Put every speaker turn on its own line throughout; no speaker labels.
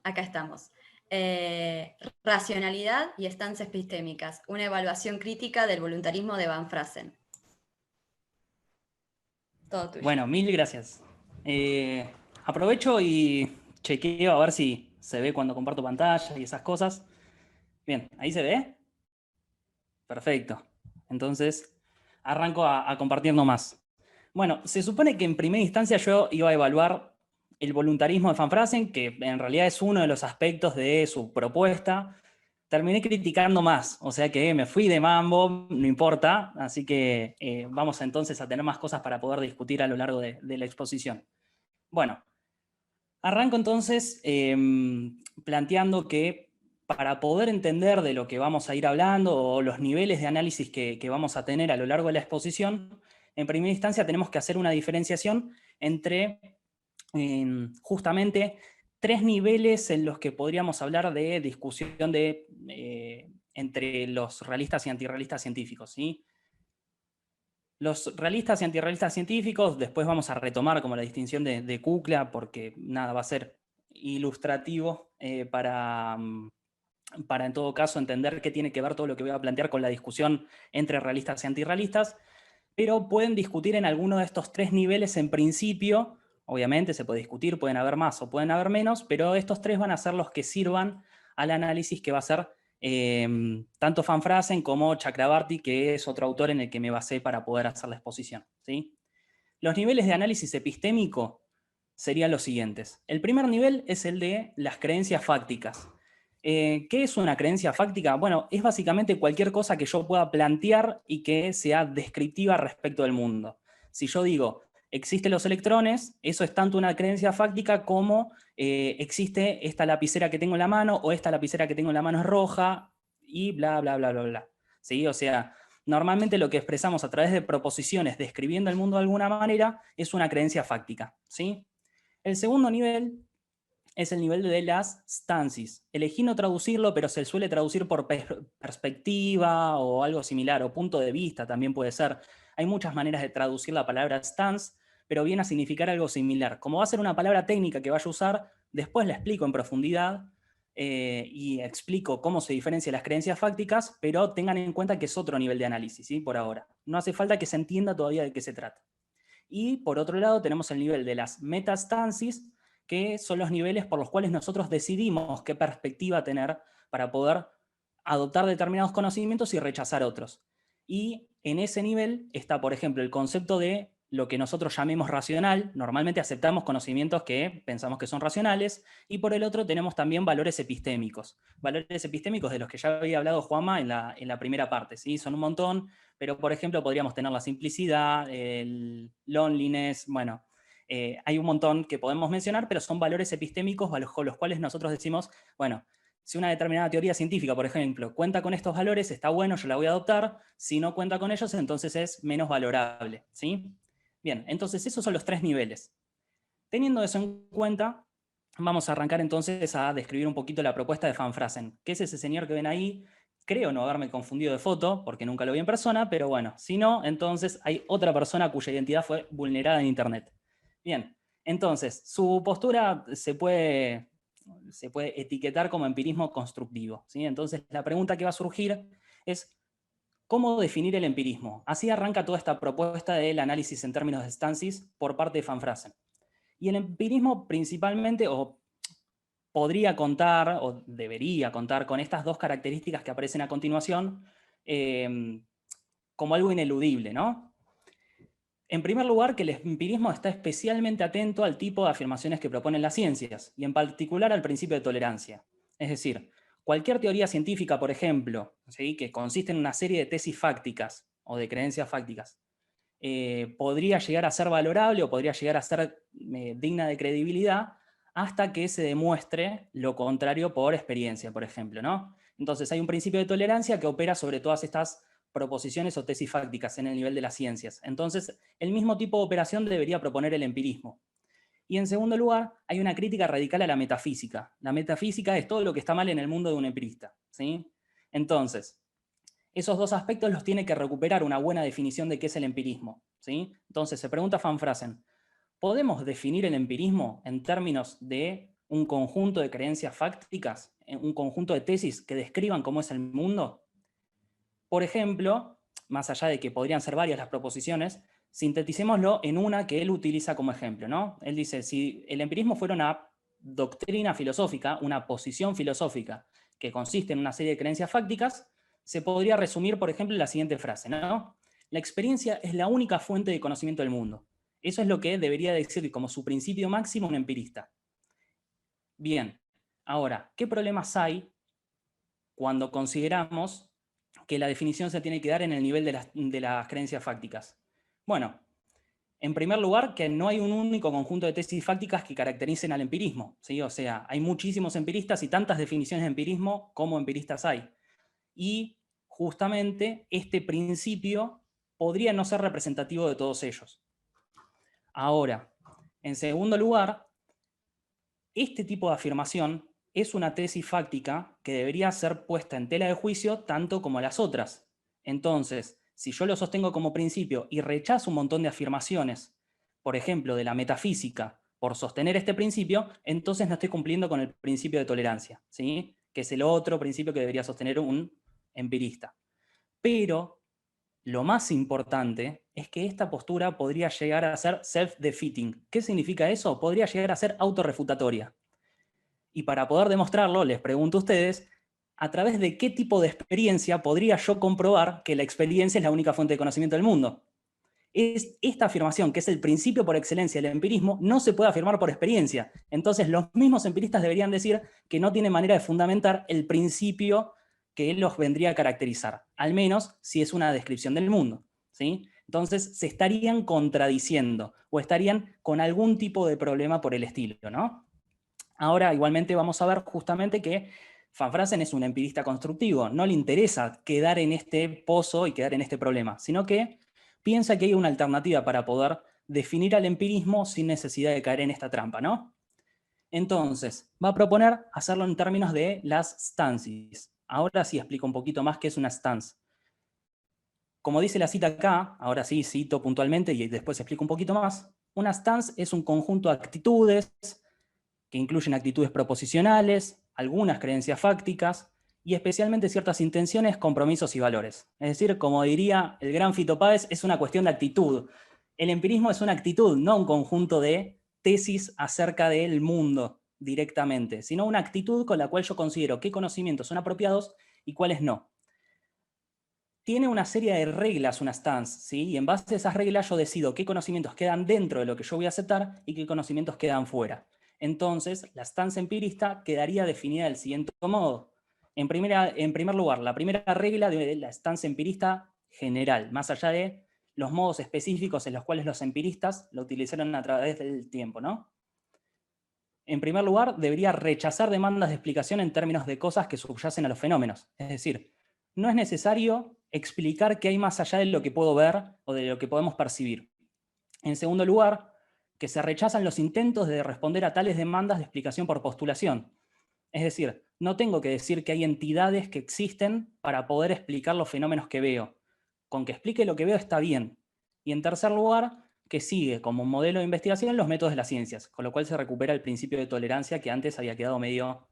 Acá estamos. Racionalidad y estancias epistémicas, una evaluación crítica del voluntarismo de Van Frasen. Todo tuyo.
Bueno, mil gracias. Aprovecho y chequeo a ver si se ve cuando comparto pantalla y esas cosas. Bien, ¿ahí se ve? Perfecto. Entonces, arranco a compartir nomás. Bueno, se supone que en primera instancia yo iba a evaluar el voluntarismo de Van Frasen, que en realidad es uno de los aspectos de su propuesta. Terminé criticando más, o sea que me fui de mambo, no importa, así que vamos entonces a tener más cosas para poder discutir a lo largo de la exposición. Bueno, arranco entonces planteando que para poder entender de lo que vamos a ir hablando o los niveles de análisis que vamos a tener a lo largo de la exposición, en primera instancia tenemos que hacer una diferenciación entre justamente tres niveles en los que podríamos hablar de discusión entre los realistas y antirrealistas científicos, ¿sí? Los realistas y antirrealistas científicos, después vamos a retomar como la distinción de Kukla, porque nada, va a ser ilustrativo para en todo caso entender qué tiene que ver todo lo que voy a plantear con la discusión entre realistas y antirrealistas, pero pueden discutir en alguno de estos tres niveles en principio. Obviamente se puede discutir, pueden haber más o pueden haber menos, pero estos tres van a ser los que sirvan al análisis que va a ser tanto Van Frasen como Chakrabarty, que es otro autor en el que me basé para poder hacer la exposición, ¿sí? Los niveles de análisis epistémico serían los siguientes. El primer nivel es el de las creencias fácticas. ¿Qué es una creencia fáctica? Bueno, es básicamente cualquier cosa que yo pueda plantear y que sea descriptiva respecto del mundo. Si yo digo, existen los electrones, eso es tanto una creencia fáctica como existe esta lapicera que tengo en la mano, o esta lapicera que tengo en la mano es roja, y bla, bla, bla, bla, bla. ¿Sí? O sea, normalmente lo que expresamos a través de proposiciones describiendo el mundo de alguna manera es una creencia fáctica, ¿sí? El segundo nivel es el nivel de las stances. Elegí no traducirlo, pero se suele traducir por perspectiva o algo similar, o punto de vista también puede ser. Hay muchas maneras de traducir la palabra stance, pero viene a significar algo similar. Como va a ser una palabra técnica que vaya a usar, después la explico en profundidad y explico cómo se diferencian las creencias fácticas, pero tengan en cuenta que es otro nivel de análisis, ¿sí? Por ahora. No hace falta que se entienda todavía de qué se trata. Y por otro lado tenemos el nivel de las metastances, que son los niveles por los cuales nosotros decidimos qué perspectiva tener para poder adoptar determinados conocimientos y rechazar otros. Y en ese nivel está, por ejemplo, el concepto de lo que nosotros llamemos racional. Normalmente aceptamos conocimientos que pensamos que son racionales, y por el otro tenemos también valores epistémicos. Valores epistémicos de los que ya había hablado Juanma en la primera parte, ¿sí? Son un montón, pero por ejemplo podríamos tener la simplicidad, el loneliness, bueno, hay un montón que podemos mencionar, pero son valores epistémicos bajo los cuales nosotros decimos, bueno, si una determinada teoría científica, por ejemplo, cuenta con estos valores, está bueno, yo la voy a adoptar. Si no cuenta con ellos, entonces es menos valorable, ¿sí? Bien, entonces esos son los tres niveles. Teniendo eso en cuenta, vamos a arrancar entonces a describir un poquito la propuesta de Van Frasen, que es ese señor que ven ahí. Creo no haberme confundido de foto, porque nunca lo vi en persona, pero bueno, si no, entonces hay otra persona cuya identidad fue vulnerada en Internet. Bien, entonces, su postura se puede etiquetar como empirismo constructivo, ¿sí? Entonces, la pregunta que va a surgir es, ¿cómo definir el empirismo? Así arranca toda esta propuesta del análisis en términos de stances por parte de Van Frasen. Y el empirismo principalmente, o podría contar, o debería contar, con estas dos características que aparecen a continuación, como algo ineludible, ¿no? En primer lugar, que el empirismo está especialmente atento al tipo de afirmaciones que proponen las ciencias, y en particular al principio de tolerancia. Es decir, cualquier teoría científica, por ejemplo, ¿sí?, que consiste en una serie de tesis fácticas o de creencias fácticas, podría llegar a ser valorable o podría llegar a ser digna de credibilidad hasta que se demuestre lo contrario por experiencia, por ejemplo, ¿no? Entonces hay un principio de tolerancia que opera sobre todas estas proposiciones o tesis fácticas en el nivel de las ciencias. Entonces, el mismo tipo de operación debería proponer el empirismo. Y en segundo lugar, hay una crítica radical a la metafísica. La metafísica es todo lo que está mal en el mundo de un empirista, ¿sí? Entonces, esos dos aspectos los tiene que recuperar una buena definición de qué es el empirismo, ¿sí? Entonces, se pregunta Van Frasen, ¿podemos definir el empirismo en términos de un conjunto de creencias fácticas, un conjunto de tesis que describan cómo es el mundo? Por ejemplo, más allá de que podrían ser varias las proposiciones, sinteticémoslo en una que él utiliza como ejemplo, ¿no? Él dice, si el empirismo fuera una doctrina filosófica, una posición filosófica que consiste en una serie de creencias fácticas, se podría resumir, por ejemplo, en la siguiente frase, ¿no? La experiencia es la única fuente de conocimiento del mundo. Eso es lo que debería decir como su principio máximo un empirista. Bien, ahora, ¿qué problemas hay cuando consideramos que la definición se tiene que dar en el nivel de las creencias fácticas? Bueno, en primer lugar, que no hay un único conjunto de tesis fácticas que caractericen al empirismo, ¿sí? O sea, hay muchísimos empiristas y tantas definiciones de empirismo como empiristas hay. Y justamente este principio podría no ser representativo de todos ellos. Ahora, en segundo lugar, este tipo de afirmación es una tesis fáctica que debería ser puesta en tela de juicio tanto como las otras. Entonces, si yo lo sostengo como principio y rechazo un montón de afirmaciones, por ejemplo, de la metafísica, por sostener este principio, entonces no estoy cumpliendo con el principio de tolerancia, ¿sí? Que es el otro principio que debería sostener un empirista. Pero lo más importante es que esta postura podría llegar a ser self-defeating. ¿Qué significa eso? Podría llegar a ser autorrefutatoria. Y para poder demostrarlo, les pregunto a ustedes, ¿a través de qué tipo de experiencia podría yo comprobar que la experiencia es la única fuente de conocimiento del mundo? Esta afirmación, que es el principio por excelencia del empirismo, no se puede afirmar por experiencia. Entonces, los mismos empiristas deberían decir que no tiene manera de fundamentar el principio que los vendría a caracterizar, al menos si es una descripción del mundo, ¿sí? Entonces, se estarían contradiciendo o estarían con algún tipo de problema por el estilo, ¿no? Ahora, igualmente, vamos a ver justamente que Van Fraassen es un empirista constructivo. No le interesa quedar en este pozo y quedar en este problema, sino que piensa que hay una alternativa para poder definir al empirismo sin necesidad de caer en esta trampa, ¿no? Entonces, va a proponer hacerlo en términos de las stances. Ahora sí explico un poquito más qué es una stance. Como dice la cita acá, ahora sí cito puntualmente y después explico un poquito más, una stance es un conjunto de actitudes que incluyen actitudes proposicionales, algunas creencias fácticas y especialmente ciertas intenciones, compromisos y valores. Es decir, como diría el gran Fito Páez, es una cuestión de actitud. El empirismo es una actitud, no un conjunto de tesis acerca del mundo directamente, sino una actitud con la cual yo considero qué conocimientos son apropiados y cuáles no. Tiene una serie de reglas, una stance, ¿sí? Y en base a esas reglas yo decido qué conocimientos quedan dentro de lo que yo voy a aceptar y qué conocimientos quedan fuera. Entonces, la stance empirista quedaría definida del siguiente modo. En primer lugar, la primera regla de la stance empirista general, más allá de los modos específicos en los cuales los empiristas lo utilizaron a través del tiempo, ¿no? En primer lugar, debería rechazar demandas de explicación en términos de cosas que subyacen a los fenómenos. Es decir, no es necesario explicar qué hay más allá de lo que puedo ver o de lo que podemos percibir. En segundo lugar, que se rechazan los intentos de responder a tales demandas de explicación por postulación. Es decir, no tengo que decir que hay entidades que existen para poder explicar los fenómenos que veo. Con que explique lo que veo está bien. Y en tercer lugar, que sigue como modelo de investigación los métodos de las ciencias, con lo cual se recupera el principio de tolerancia que antes había quedado medio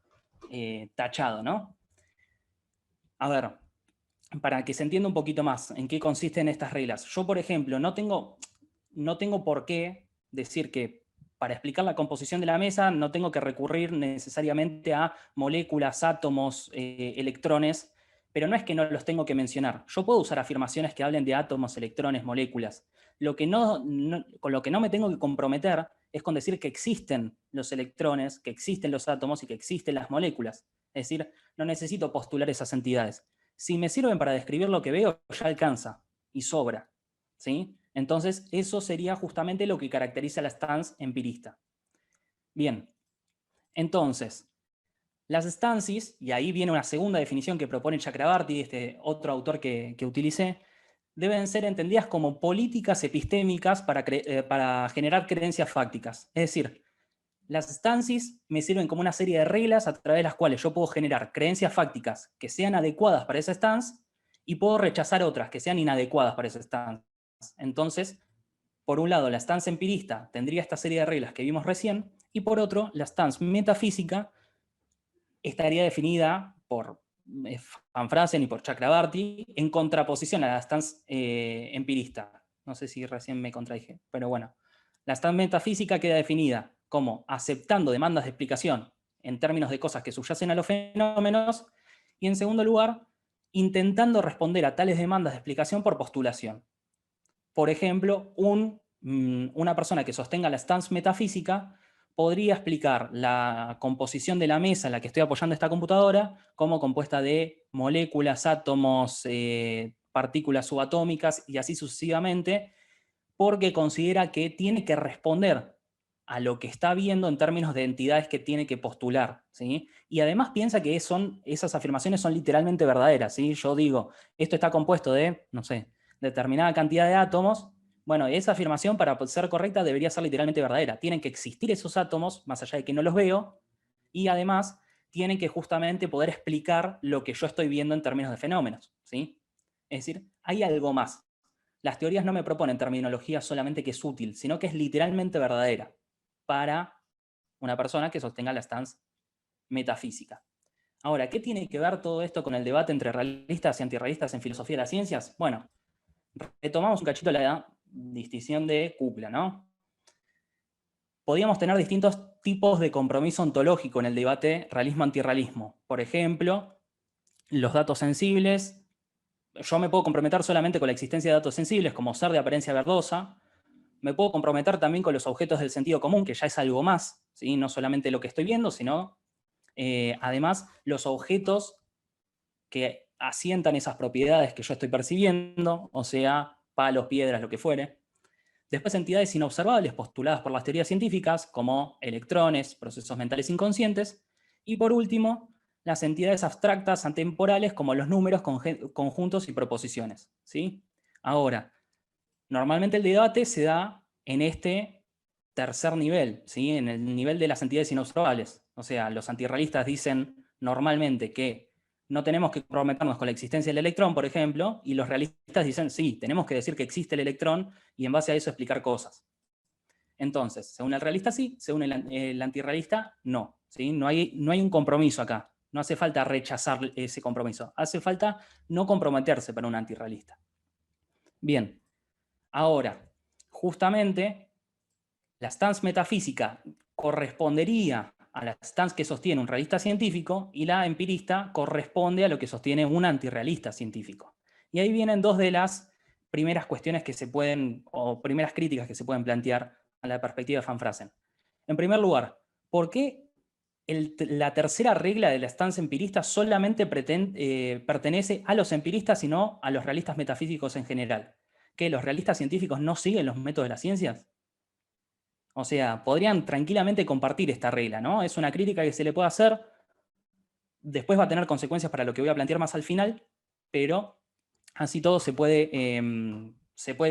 tachado, ¿no? A ver, para que se entienda un poquito más en qué consisten estas reglas. Yo, por ejemplo, no tengo por qué decir que para explicar la composición de la mesa no tengo que recurrir necesariamente a moléculas, átomos, electrones, pero no es que no los tengo que mencionar. Yo puedo usar afirmaciones que hablen de átomos, electrones, moléculas. Con lo que no me tengo que comprometer es con decir que existen los electrones, que existen los átomos y que existen las moléculas. Es decir, no necesito postular esas entidades. Si me sirven para describir lo que veo, ya alcanza y sobra, ¿sí? Entonces, eso sería justamente lo que caracteriza la stance empirista. Bien, entonces, las stances, y ahí viene una segunda definición que propone Chakrabarty, este otro autor que utilicé, deben ser entendidas como políticas epistémicas para generar creencias fácticas. Es decir, las stances me sirven como una serie de reglas a través de las cuales yo puedo generar creencias fácticas que sean adecuadas para esa stance y puedo rechazar otras que sean inadecuadas para esa stance. Entonces, por un lado, la stance empirista tendría esta serie de reglas que vimos recién Y por otro, la stance metafísica estaría definida por Van Frasen y por Chakrabarty en contraposición a la stance empirista. No sé si recién me contradije, pero bueno. La stance metafísica queda definida como aceptando demandas de explicación en términos de cosas que subyacen a los fenómenos, y en segundo lugar, intentando responder a tales demandas de explicación por postulación. Por ejemplo, una persona que sostenga la stance metafísica podría explicar la composición de la mesa en la que estoy apoyando esta computadora como compuesta de moléculas, átomos, partículas subatómicas y así sucesivamente, porque considera que tiene que responder a lo que está viendo en términos de entidades que tiene que postular, ¿sí? Y además piensa que esas afirmaciones son literalmente verdaderas, ¿sí? Yo digo, esto está compuesto de, no sé, determinada cantidad de átomos. Bueno, esa afirmación para ser correcta debería ser literalmente verdadera. Tienen que existir esos átomos, más allá de que no los veo, y además tienen que justamente poder explicar lo que yo estoy viendo en términos de fenómenos, ¿sí? Es decir, hay algo más. Las teorías no me proponen terminología solamente que es útil, sino que es literalmente verdadera para una persona que sostenga la stance metafísica. Ahora, ¿qué tiene que ver todo esto con el debate entre realistas y antirrealistas en filosofía de las ciencias? Bueno, retomamos un cachito la distinción de Kupla, ¿no? Podíamos tener distintos tipos de compromiso ontológico en el debate realismo-antirrealismo. Por ejemplo, los datos sensibles. Yo me puedo comprometer solamente con la existencia de datos sensibles, como ser de apariencia verdosa. Me puedo comprometer también con los objetos del sentido común, que ya es algo más, ¿sí? No solamente lo que estoy viendo, sino además los objetos que asientan esas propiedades que yo estoy percibiendo, o sea, palos, piedras, lo que fuere. Después, entidades inobservables postuladas por las teorías científicas, como electrones, procesos mentales inconscientes. Y por último, las entidades abstractas atemporales, como los números, conjuntos y proposiciones, ¿sí? Ahora, normalmente el debate se da en este tercer nivel, ¿sí? En el nivel de las entidades inobservables. O sea, los antirrealistas dicen normalmente que no tenemos que comprometernos con la existencia del electrón, por ejemplo, y los realistas dicen, sí, tenemos que decir que existe el electrón y en base a eso explicar cosas. Entonces, según el realista sí, según el antirrealista no, ¿sí? No hay un compromiso acá. No hace falta rechazar ese compromiso. Hace falta no comprometerse para un antirrealista. Bien, ahora, justamente, la stance metafísica correspondería a la stance que sostiene un realista científico y la empirista corresponde a lo que sostiene un antirrealista científico. Y ahí vienen dos de las primeras cuestiones que se pueden, o primeras críticas que se pueden plantear a la perspectiva de Van Frasen. En primer lugar, ¿por qué la tercera regla de la stance empirista solamente pertenece a los empiristas y no a los realistas metafísicos en general? ¿Que los realistas científicos no siguen los métodos de las ciencias? O sea, podrían tranquilamente compartir esta regla, ¿no? Es una crítica que se le puede hacer, después va a tener consecuencias para lo que voy a plantear más al final, pero así todo se puede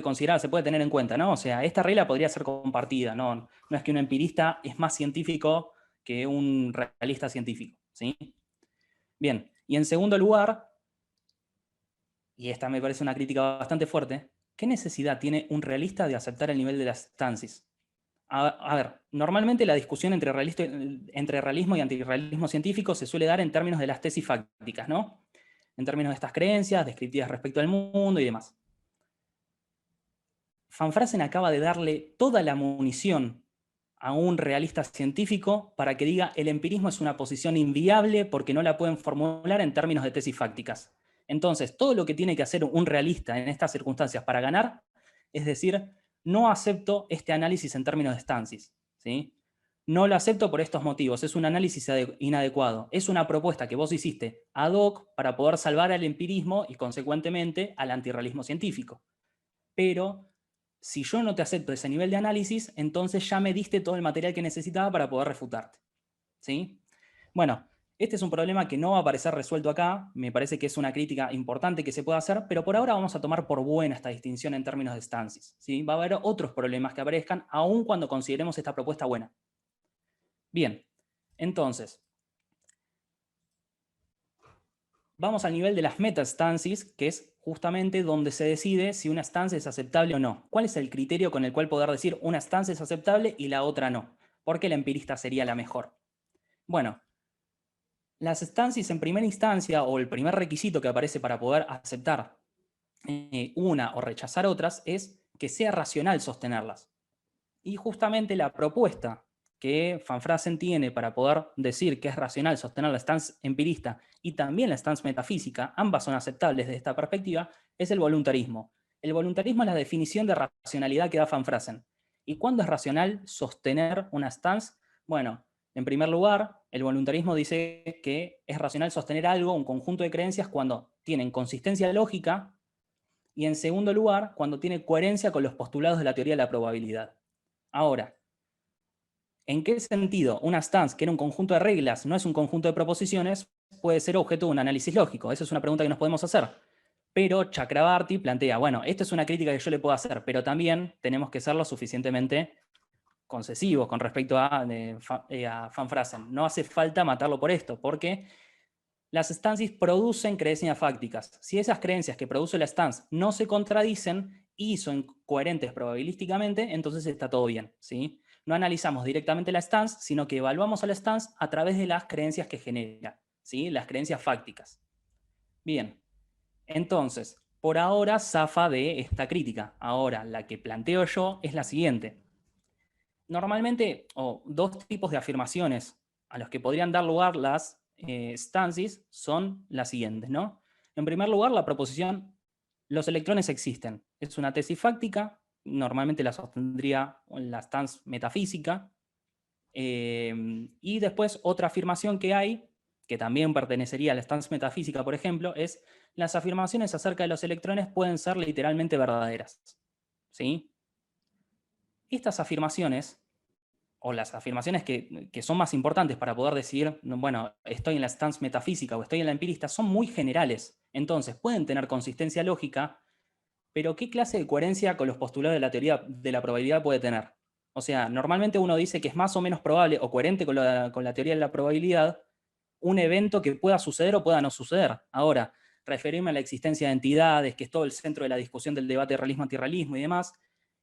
considerar, se puede tener en cuenta, ¿no? O sea, esta regla podría ser compartida, ¿no? No es que un empirista es más científico que un realista científico, ¿sí? Bien, y en segundo lugar, y esta me parece una crítica bastante fuerte, ¿qué necesidad tiene un realista de aceptar el nivel de las stances? A ver, normalmente la discusión entre realismo y antirrealismo científico se suele dar en términos de las tesis fácticas, ¿no? En términos de estas creencias, descriptivas respecto al mundo y demás. Van Frasen acaba de darle toda la munición a un realista científico para que diga el empirismo es una posición inviable porque no la pueden formular en términos de tesis fácticas. Entonces, todo lo que tiene que hacer un realista en estas circunstancias para ganar es decir, no acepto este análisis en términos de stances, ¿sí? No lo acepto por estos motivos, es un análisis inadecuado. Es una propuesta que vos hiciste ad hoc para poder salvar al empirismo y, consecuentemente, al antirrealismo científico. Pero si yo no te acepto ese nivel de análisis, entonces ya me diste todo el material que necesitaba para poder refutarte, ¿sí? Bueno, este es un problema que no va a aparecer resuelto acá, me parece que es una crítica importante que se puede hacer, pero por ahora vamos a tomar por buena esta distinción en términos de stances, ¿sí? Va a haber otros problemas que aparezcan, aun cuando consideremos esta propuesta buena. Bien, entonces, vamos al nivel de las meta-stances, que es justamente donde se decide si una stance es aceptable o no. ¿Cuál es el criterio con el cual poder decir una stance es aceptable y la otra no? ¿Por qué la empirista sería la mejor? Bueno, las stances en primera instancia, o el primer requisito que aparece para poder aceptar una o rechazar otras, es que sea racional sostenerlas. Y justamente la propuesta que Van Frasen tiene para poder decir que es racional sostener la stance empirista y también la stance metafísica, ambas son aceptables desde esta perspectiva, es el voluntarismo. El voluntarismo es la definición de racionalidad que da Van Frasen. ¿Y cuándo es racional sostener una stance? Bueno, en primer lugar, el voluntarismo dice que es racional sostener algo, un conjunto de creencias, cuando tienen consistencia lógica, y en segundo lugar, cuando tiene coherencia con los postulados de la teoría de la probabilidad. Ahora, ¿en qué sentido una stance, que era un conjunto de reglas, no es un conjunto de proposiciones, puede ser objeto de un análisis lógico? Esa es una pregunta que nos podemos hacer. Pero Chakrabarty plantea, bueno, esta es una crítica que yo le puedo hacer, pero también tenemos que ser lo suficientemente concesivos con respecto a Van Frasen. No hace falta matarlo por esto, porque las stances producen creencias fácticas. Si esas creencias que produce la stance no se contradicen y son coherentes probabilísticamente, entonces está todo bien, ¿sí? No analizamos directamente la stance, sino que evaluamos a la stance a través de las creencias que genera, ¿sí? Las creencias fácticas. Bien, entonces, por ahora zafa de esta crítica. Ahora, la que planteo yo es la siguiente. Normalmente, dos tipos de afirmaciones a los que podrían dar lugar las stances son las siguientes, ¿no? En primer lugar, la proposición, los electrones existen. Es una tesis fáctica, normalmente la sostendría la stance metafísica. Y después otra afirmación que hay, que también pertenecería a la stance metafísica, por ejemplo, es las afirmaciones acerca de los electrones pueden ser literalmente verdaderas, ¿sí? Estas afirmaciones, o las afirmaciones que son más importantes para poder decir, bueno, estoy en la stance metafísica o estoy en la empirista, son muy generales. Entonces, pueden tener consistencia lógica, pero ¿qué clase de coherencia con los postulados de la teoría de la probabilidad puede tener? O sea, normalmente uno dice que es más o menos probable o coherente con la teoría de la probabilidad un evento que pueda suceder o pueda no suceder. Ahora, referirme a la existencia de entidades, que es todo el centro de la discusión del debate de realismo-antirrealismo y demás,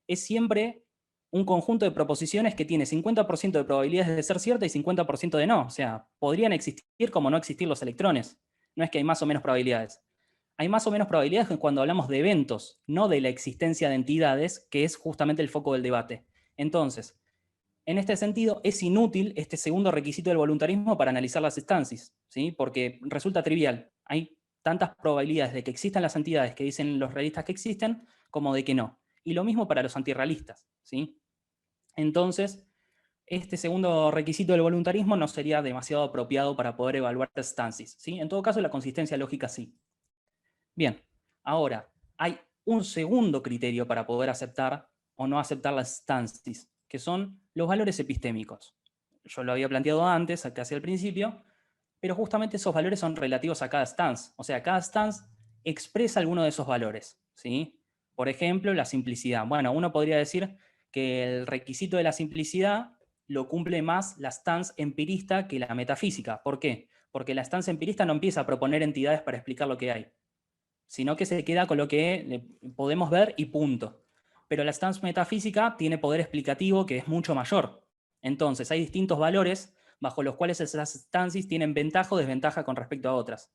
es siempre un conjunto de proposiciones que tiene 50% de probabilidades de ser cierta y 50% de no. O sea, podrían existir como no existir los electrones. No es que hay más o menos probabilidades. Hay más o menos probabilidades cuando hablamos de eventos, no de la existencia de entidades, que es justamente el foco del debate. Entonces, en este sentido, es inútil este segundo requisito del voluntarismo para analizar las estancias, ¿sí? Porque resulta trivial. Hay tantas probabilidades de que existan las entidades que dicen los realistas que existen, como de que no. Y lo mismo para los antirrealistas, ¿sí? Entonces, este segundo requisito del voluntarismo no sería demasiado apropiado para poder evaluar estancias, ¿sí? En todo caso, la consistencia lógica sí. Bien, ahora, hay un segundo criterio para poder aceptar o no aceptar las stances, que son los valores epistémicos. Yo lo había planteado antes, casi al principio, pero justamente esos valores son relativos a cada stance. O sea, cada stance expresa alguno de esos valores, ¿sí? Por ejemplo, la simplicidad. Bueno, uno podría decir que el requisito de la simplicidad lo cumple más la stance empirista que la metafísica. ¿Por qué? Porque la stance empirista no empieza a proponer entidades para explicar lo que hay, sino que se queda con lo que podemos ver y punto. Pero la stance metafísica tiene poder explicativo que es mucho mayor. Entonces, hay distintos valores bajo los cuales esas stances tienen ventaja o desventaja con respecto a otras.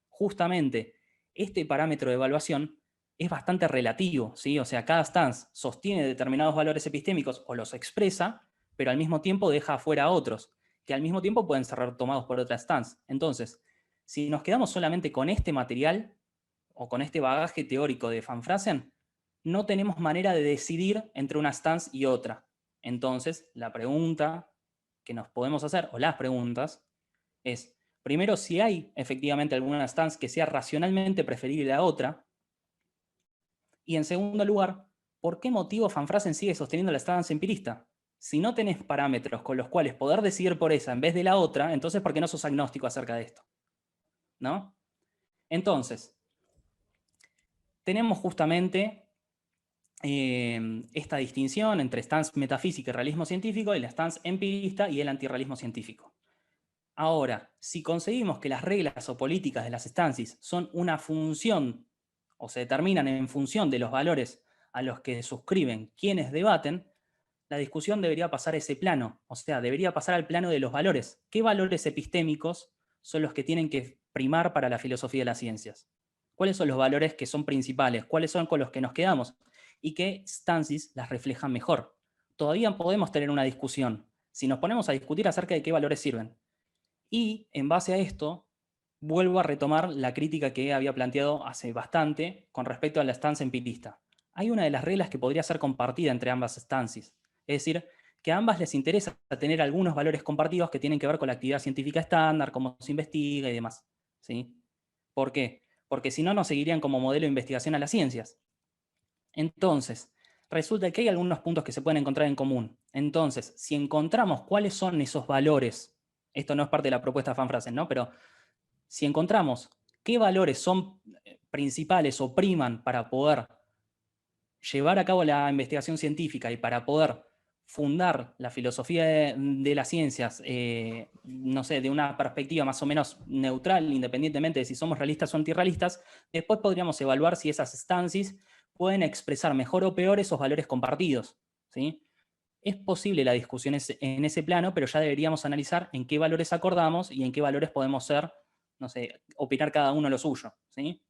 Justamente, este parámetro de evaluación es bastante relativo, ¿sí? O sea, cada stance sostiene determinados valores epistémicos o los expresa, pero al mismo tiempo deja afuera a otros, que al mismo tiempo pueden ser retomados por otra stance. Entonces, si nos quedamos solamente con este material, o con este bagaje teórico de Van Frasen, no tenemos manera de decidir entre una stance y otra. Entonces, la pregunta que nos podemos hacer, o las preguntas, es, primero, si hay efectivamente alguna stance que sea racionalmente preferible a otra, y en segundo lugar, ¿por qué motivo Van Frasen sigue sosteniendo la stance empirista? Si no tenés parámetros con los cuales poder decidir por esa en vez de la otra, entonces ¿por qué no sos agnóstico acerca de esto? ¿No? Entonces, tenemos justamente esta distinción entre stance metafísica y realismo científico y la stance empirista y el antirrealismo científico. Ahora, si conseguimos que las reglas o políticas de las stances son una función o se determinan en función de los valores a los que suscriben quienes debaten, la discusión debería pasar a ese plano, o sea, debería pasar al plano de los valores. ¿Qué valores epistémicos son los que tienen que primar para la filosofía de las ciencias? ¿Cuáles son los valores que son principales? ¿Cuáles son con los que nos quedamos? Y qué stances las reflejan mejor. Todavía podemos tener una discusión si nos ponemos a discutir acerca de qué valores sirven. Y en base a esto, vuelvo a retomar la crítica que había planteado hace bastante con respecto a la estancia empirista. Hay una de las reglas que podría ser compartida entre ambas estancias, es decir, que a ambas les interesa tener algunos valores compartidos que tienen que ver con la actividad científica estándar, cómo se investiga y demás. ¿Sí? ¿Por qué? Porque si no, no seguirían como modelo de investigación a las ciencias. Entonces, resulta que hay algunos puntos que se pueden encontrar en común. Entonces, si encontramos cuáles son esos valores, esto no es parte de la propuesta de Van Frasen, ¿no? Pero si encontramos qué valores son principales o priman para poder llevar a cabo la investigación científica y para poder fundar la filosofía de las ciencias, no sé, de una perspectiva más o menos neutral, independientemente de si somos realistas o antirrealistas, después podríamos evaluar si esas stances pueden expresar mejor o peor esos valores compartidos, ¿sí? Es posible la discusión en ese plano, pero ya deberíamos analizar en qué valores acordamos y en qué valores podemos ser, no sé, opinar cada uno lo suyo, ¿sí?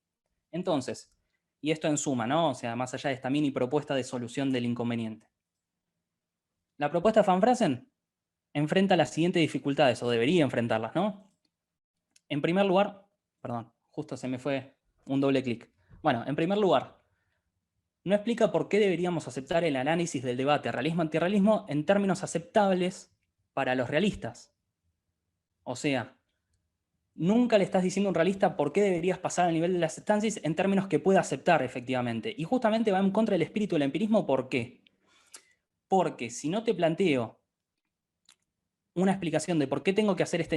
Entonces, y esto en suma, ¿no? O sea, más allá de esta mini propuesta de solución del inconveniente. La propuesta de Van Frasen enfrenta las siguientes dificultades, o debería enfrentarlas, ¿no? En primer lugar, perdón, justo se me fue un doble clic. Bueno, en primer lugar, no explica por qué deberíamos aceptar el análisis del debate realismo-antirrealismo en términos aceptables para los realistas. O sea, nunca le estás diciendo a un realista por qué deberías pasar al nivel de las estancias en términos que pueda aceptar efectivamente. Y justamente va en contra del espíritu del empirismo, ¿por qué? Porque si no te planteo una explicación de por qué tengo que hacer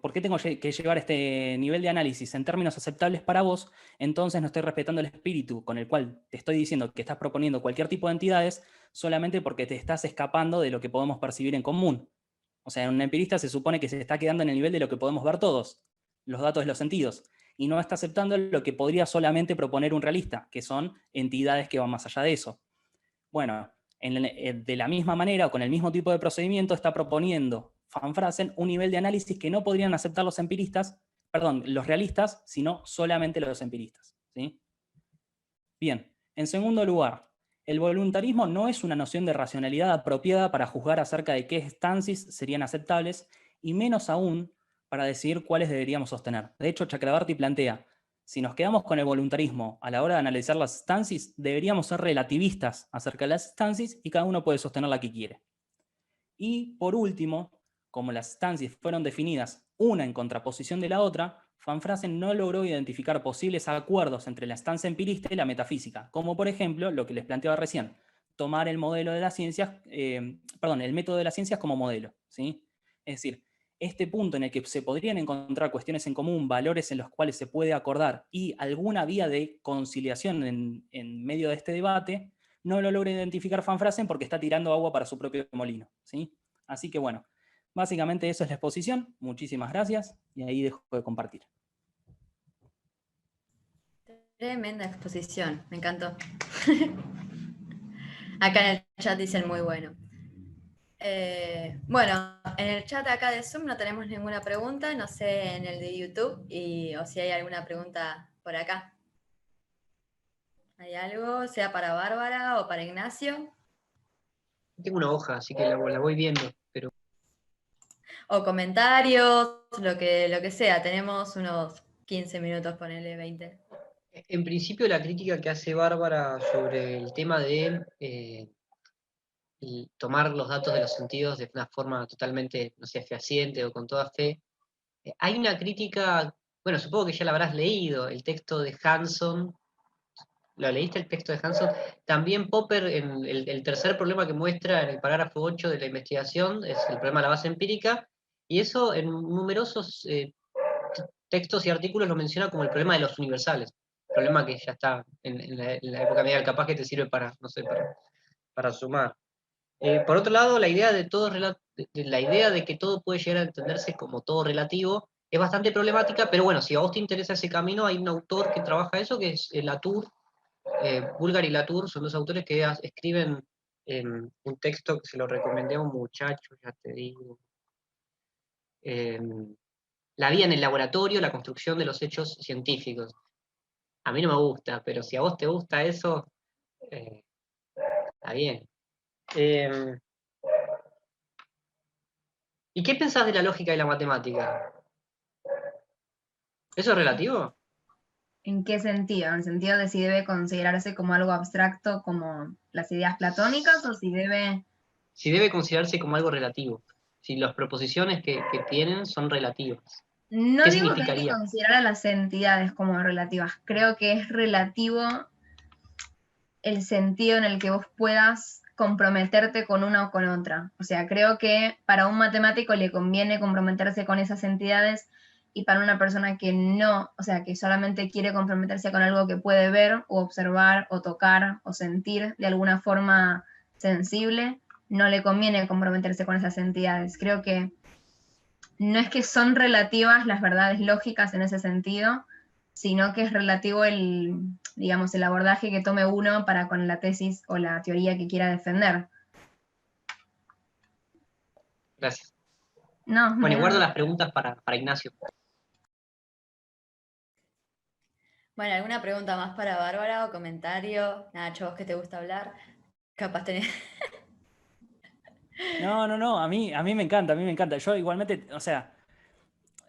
por qué tengo que llevar este nivel de análisis en términos aceptables para vos, entonces no estoy respetando el espíritu con el cual te estoy diciendo que estás proponiendo cualquier tipo de entidades solamente porque te estás escapando de lo que podemos percibir en común. O sea, un empirista se supone que se está quedando en el nivel de lo que podemos ver todos, los datos de los sentidos, y no está aceptando lo que podría solamente proponer un realista, que son entidades que van más allá de eso. Bueno, de la misma manera o con el mismo tipo de procedimiento está proponiendo Van Frasen un nivel de análisis que no podrían aceptar los empiristas, perdón, los realistas, sino solamente los empiristas. ¿Sí? Bien, en segundo lugar, el voluntarismo no es una noción de racionalidad apropiada para juzgar acerca de qué estancias serían aceptables y menos aún para decidir cuáles deberíamos sostener. De hecho, Chakrabarty plantea, si nos quedamos con el voluntarismo a la hora de analizar las estancias, deberíamos ser relativistas acerca de las estancias y cada uno puede sostener la que quiere. Y por último, como las estancias fueron definidas una en contraposición de la otra, Van Frasen no logró identificar posibles acuerdos entre la estancia empirista y la metafísica, como por ejemplo lo que les planteaba recién, tomar el modelo de las ciencias, el método de las ciencias como modelo, ¿sí? Es decir, este punto en el que se podrían encontrar cuestiones en común, valores en los cuales se puede acordar y alguna vía de conciliación en medio de este debate, no lo logra identificar Van Frasen porque está tirando agua para su propio molino, ¿sí? Así que bueno, básicamente eso es la exposición. Muchísimas gracias y ahí dejo de compartir.
Tremenda exposición, me encantó. Acá en el chat dicen muy bueno. Bueno, en el chat acá de Zoom no tenemos ninguna pregunta, no sé en el de YouTube o si hay alguna pregunta por acá. ¿Hay algo, sea para Bárbara o para Ignacio?
Tengo una hoja, así que la voy viendo, pero...
O comentarios, lo que sea. Tenemos unos 15 minutos, ponele 20.
En principio la crítica que hace Bárbara sobre el tema de y tomar los datos de los sentidos de una forma totalmente, no sé, fehaciente o con toda fe, hay una crítica, bueno, supongo que ya la habrás leído, el texto de Hanson. ¿Lo leíste el texto de Hanson? También Popper, en el tercer problema que muestra en el parágrafo 8 de la investigación, es el problema de la base empírica, y eso en numerosos textos y artículos lo menciona como el problema de los universales, problema que ya está en la época medieval, capaz que te sirve para, no sé, para sumar. Por otro lado, la idea la idea de que todo puede llegar a entenderse como todo relativo es bastante problemática, pero bueno, si a vos te interesa ese camino, hay un autor que trabaja eso, que es Latour. Bulgar y Latour son dos autores que escriben un texto que se lo recomendé a un muchacho, ya te digo. La vida en el laboratorio, la construcción de los hechos científicos. A mí no me gusta, pero si a vos te gusta eso, está bien. ¿Y qué pensás de la lógica y la matemática? ¿Eso es relativo?
¿En qué sentido? ¿En el sentido de si debe considerarse como algo abstracto como las ideas platónicas o si debe...
Si debe considerarse como algo relativo. Si las proposiciones que tienen son relativas.
No
¿Qué
digo que hay que
significaría?
considerar a las entidades como relativas, creo que es relativo el sentido en el que vos puedas comprometerte con una o con otra. O sea, creo que para un matemático le conviene comprometerse con esas entidades y para una persona que no, o sea, que solamente quiere comprometerse con algo que puede ver o observar o tocar o sentir de alguna forma sensible, no le conviene comprometerse con esas entidades. Creo que no es que son relativas las verdades lógicas en ese sentido, sino que es relativo digamos, el abordaje que tome uno para con la tesis o la teoría que quiera defender.
Gracias.
No,
Bueno, y guardo
no.
las preguntas para Ignacio.
Bueno, ¿alguna pregunta más para Bárbara o comentario? Nacho, vos que te gusta hablar, capaz tenés...
No, a mí me encanta, a mí me encanta. Yo igualmente, o sea,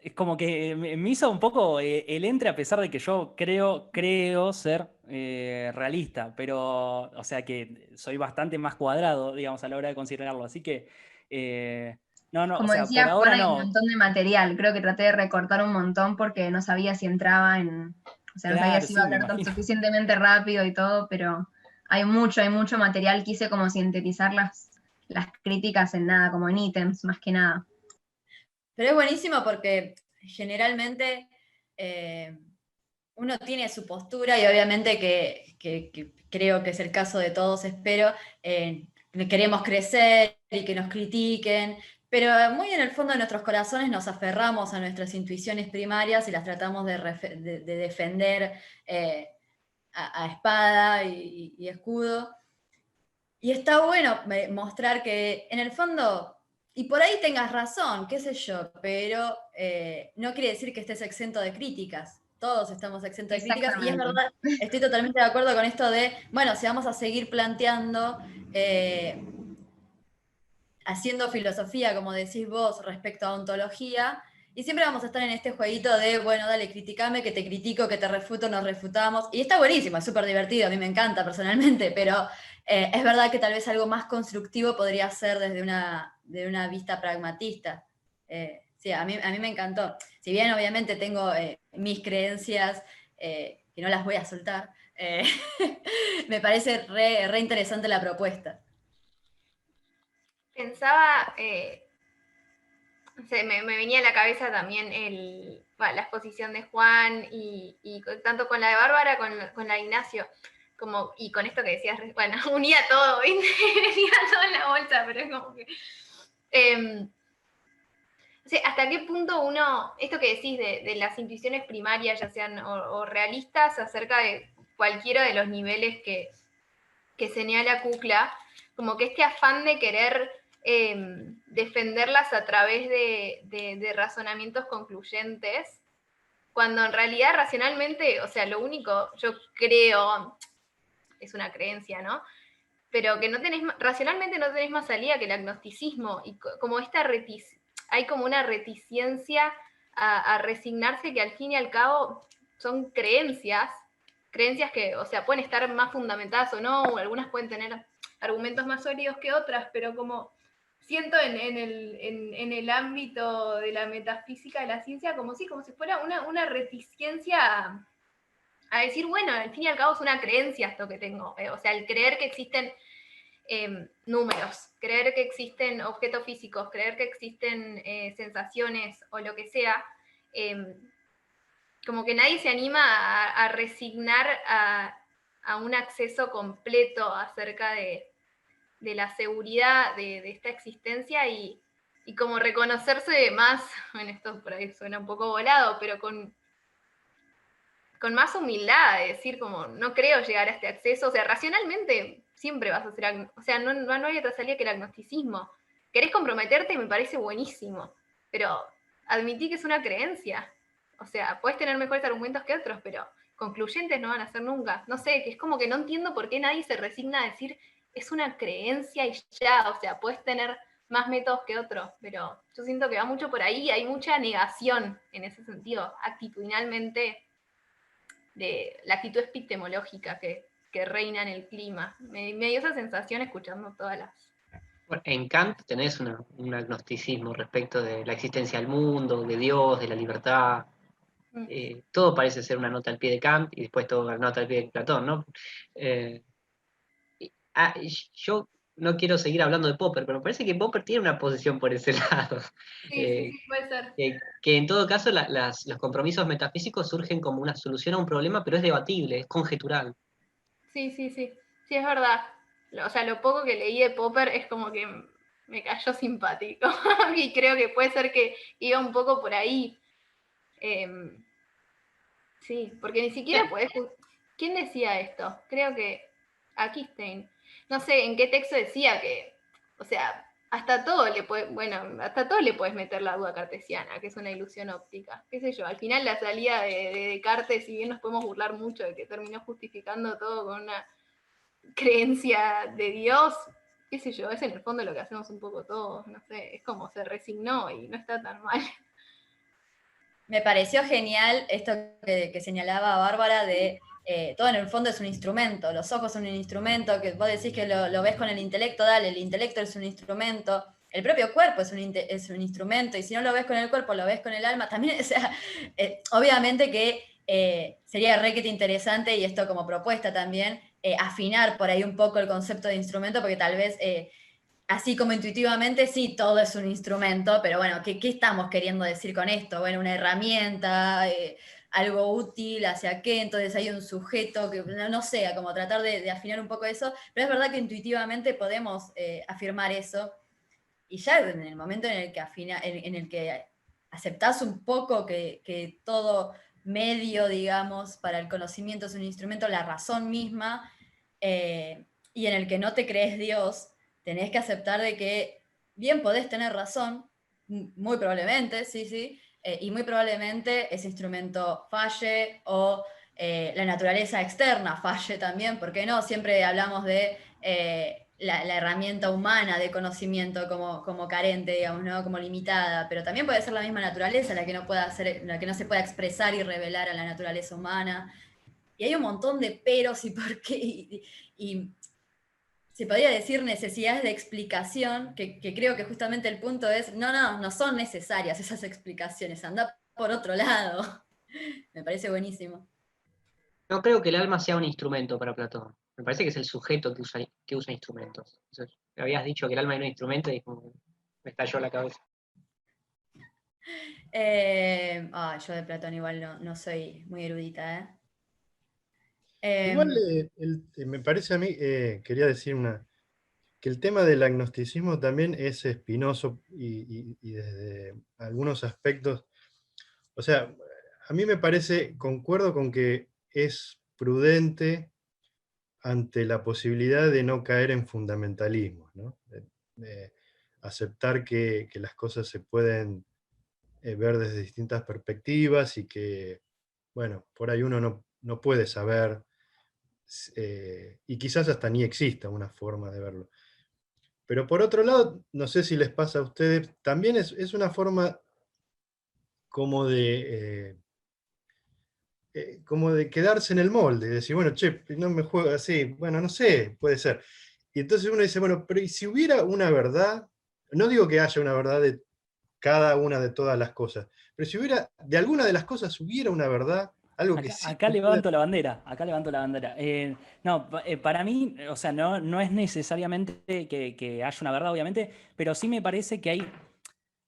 es como que me hizo un poco el entre a pesar de que yo creo ser realista, pero, o sea, que soy bastante más cuadrado, digamos, a la hora de considerarlo. Así que, o
Como
sea, por
decía Juan,
ahora
hay un
no.
montón de material. Creo que traté de recortar un montón porque no sabía si entraba en... O sea, no sabía
Claro,
si iba a
sí, me
hablar tan
imagino.
suficientemente rápido y todo, pero hay mucho material. Quise como sintetizar las críticas en nada, como en ítems, más que nada.
Pero es buenísimo porque generalmente uno tiene su postura y obviamente que creo que es el caso de todos, espero, queremos crecer y que nos critiquen, pero muy en el fondo de nuestros corazones nos aferramos a nuestras intuiciones primarias y las tratamos de defender a espada y escudo. Y está bueno mostrar que en el fondo, y por ahí tengas razón, qué sé yo, pero no quiere decir que estés exento de críticas. Todos estamos exentos de críticas y es
Exactamente.
verdad, estoy totalmente de acuerdo con esto de, bueno, si vamos a seguir planteando, haciendo filosofía, como decís vos, respecto a ontología, y siempre vamos a estar en este jueguito de, bueno, dale, criticame, que te critico, que te refuto, nos refutamos. Y está buenísimo, es súper divertido, a mí me encanta personalmente, pero es verdad que tal vez algo más constructivo podría ser desde de una vista pragmatista. Sí, a mí me encantó. Si bien obviamente tengo mis creencias, que no las voy a soltar, me parece re interesante la propuesta.
Pensaba, me venía a la cabeza también la exposición de Juan y tanto con la de Bárbara, con la de Ignacio, como, y con esto que decías, bueno, unía todo, ¿viste? Venía todo en la bolsa, pero es como que... o sea, ¿hasta qué punto uno, esto que decís de las intuiciones primarias, ya sean o realistas, acerca de cualquiera de los niveles que señala Kukla, como que este afán de querer defenderlas a través de razonamientos concluyentes, cuando en realidad racionalmente, o sea, lo único, yo creo, es una creencia, ¿no? Pero que racionalmente no tenés más salida que el agnosticismo, y como hay como una reticencia a resignarse que al fin y al cabo son creencias que, o sea, pueden estar más fundamentadas o no, o algunas pueden tener argumentos más sólidos que otras, pero como siento en el ámbito de la metafísica de la ciencia como si fuera una reticencia a decir, bueno, al fin y al cabo es una creencia esto que tengo, o sea, el creer que existen números, creer que existen objetos físicos, creer que existen sensaciones o lo que sea, como que nadie se anima a resignar a un acceso completo acerca de la seguridad de esta existencia y como reconocerse más, bueno, esto por ahí suena un poco volado, pero con más humildad, de decir como, no creo llegar a este acceso, o sea, racionalmente siempre vas a ser, o sea, no hay otra salida que el agnosticismo. Querés comprometerte y me parece buenísimo, pero admití que es una creencia. O sea, puedes tener mejores argumentos que otros, pero concluyentes no van a ser nunca. No sé, que es como que no entiendo por qué nadie se resigna a decir es una creencia y ya, o sea, puedes tener más métodos que otros, pero yo siento que va mucho por ahí y hay mucha negación en ese sentido, actitudinalmente, de la actitud epistemológica que reina en el clima. Me dio esa sensación escuchando todas las...
Bueno, en Kant tenés un agnosticismo respecto de la existencia del mundo, de Dios, de la libertad. Todo parece ser una nota al pie de Kant y después todo una nota al pie de Platón, ¿no? Yo no quiero seguir hablando de Popper, pero me parece que Popper tiene una posición por ese lado.
Sí, puede ser.
Que en todo caso los compromisos metafísicos surgen como una solución a un problema, pero es debatible, es conjetural.
Sí, es verdad. O sea, lo poco que leí de Popper es como que me cayó simpático. Y creo que puede ser que iba un poco por ahí. Sí, porque ni siquiera puedes... ¿Quién decía esto? Creo que Aquistain. No sé en qué texto decía que, o sea, hasta todo le puedes meter la duda cartesiana, que es una ilusión óptica. Qué sé yo, al final la salida de Descartes, si bien nos podemos burlar mucho de que terminó justificando todo con una creencia de Dios, qué sé yo, es en el fondo lo que hacemos un poco todos, no sé, es como se resignó y no está tan mal.
Me pareció genial esto que señalaba Bárbara de todo en el fondo es un instrumento, los ojos son un instrumento, que vos decís que lo ves con el intelecto, dale, el intelecto es un instrumento, el propio cuerpo es un instrumento, y si no lo ves con el cuerpo, lo ves con el alma, también, o sea, obviamente que sería requete interesante, y esto como propuesta también, afinar por ahí un poco el concepto de instrumento, porque tal vez... así como intuitivamente, sí, todo es un instrumento, pero bueno, ¿qué estamos queriendo decir con esto? Bueno, una herramienta, algo útil, ¿hacia qué? Entonces hay un sujeto que, no sé, como tratar de afinar un poco eso, pero es verdad que intuitivamente podemos afirmar eso, y ya en el momento en el que, en el que aceptás un poco que todo medio, digamos, para el conocimiento es un instrumento, la razón misma, y en el que no te crees Dios, tenés que aceptar de que bien podés tener razón, muy probablemente, sí, y muy probablemente ese instrumento falle o la naturaleza externa falle también, ¿por qué no? Siempre hablamos de la herramienta humana de conocimiento como carente, digamos, ¿no? Como limitada, pero también puede ser la misma naturaleza la que la que no se pueda expresar y revelar a la naturaleza humana. Y hay un montón de peros y por qué, y se podría decir necesidades de explicación, que creo que justamente el punto es, no son necesarias esas explicaciones, anda por otro lado. Me parece buenísimo.
No creo que el alma sea un instrumento para Platón. Me parece que es el sujeto que usa instrumentos. Me habías dicho que el alma era un instrumento y como me estalló la cabeza.
Yo de Platón igual no soy muy erudita,
Igual me parece a mí, quería decir que el tema del agnosticismo también es espinoso y desde algunos aspectos, o sea, a mí me parece, concuerdo con que es prudente ante la posibilidad de no caer en fundamentalismos, ¿no? De aceptar que las cosas se pueden ver desde distintas perspectivas y que, bueno, por ahí uno no puede saber, y quizás hasta ni exista una forma de verlo. Pero por otro lado, no sé si les pasa a ustedes, también es una forma como como de quedarse en el molde, de decir, bueno, che, no me juego así, bueno, no sé, puede ser. Y entonces uno dice, bueno, pero ¿y si hubiera una verdad? No digo que haya una verdad de cada una de todas las cosas, pero si hubiera, de alguna de las cosas hubiera una verdad, algo que sí...
Acá levanto la bandera, para mí, o sea, no es necesariamente que haya una verdad, obviamente, pero sí me parece que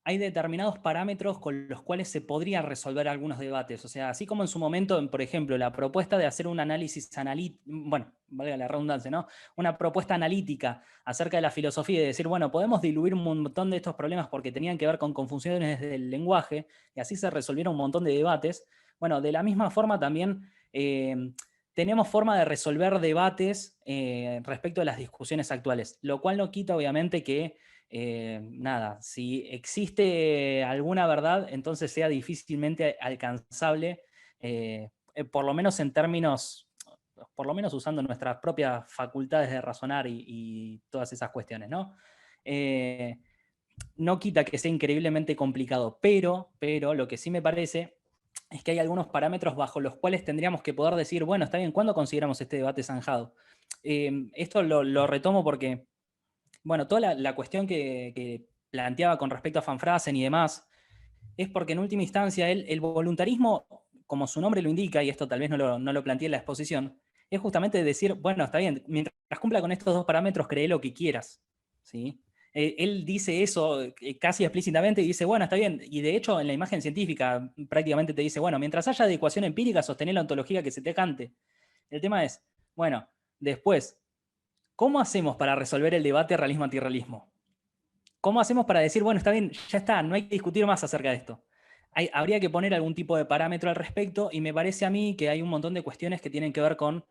hay determinados parámetros con los cuales se podría resolver algunos debates. O sea, así como en su momento, por ejemplo, la propuesta de hacer un análisis analítico, bueno, valga la redundancia, ¿no? Una propuesta analítica acerca de la filosofía y de decir, bueno, podemos diluir un montón de estos problemas porque tenían que ver con confusiones del lenguaje, y así se resolvieron un montón de debates. Bueno, de la misma forma también tenemos forma de resolver debates respecto a las discusiones actuales, lo cual no quita obviamente que, nada, si existe alguna verdad, entonces sea difícilmente alcanzable, por lo menos en términos, por lo menos usando nuestras propias facultades de razonar y todas esas cuestiones, ¿no? No quita que sea increíblemente complicado, pero lo que sí me parece es que hay algunos parámetros bajo los cuales tendríamos que poder decir, bueno, está bien, ¿cuándo consideramos este debate zanjado? Esto lo retomo porque, bueno, toda la cuestión que planteaba con respecto a Van Frasen y demás, es porque en última instancia el voluntarismo, como su nombre lo indica, y esto tal vez no lo planteé en la exposición, es justamente decir, bueno, está bien, mientras cumpla con estos dos parámetros, cree lo que quieras, ¿sí? Él dice eso casi explícitamente y dice, bueno, está bien, y de hecho en la imagen científica prácticamente te dice, bueno, mientras haya adecuación empírica, sostener la ontología que se te cante. El tema es, bueno, después, ¿cómo hacemos para resolver el debate realismo-antirrealismo? ¿Cómo hacemos para decir, bueno, está bien, ya está, no hay que discutir más acerca de esto? Habría que poner algún tipo de parámetro al respecto y me parece a mí que hay un montón de cuestiones que tienen que ver con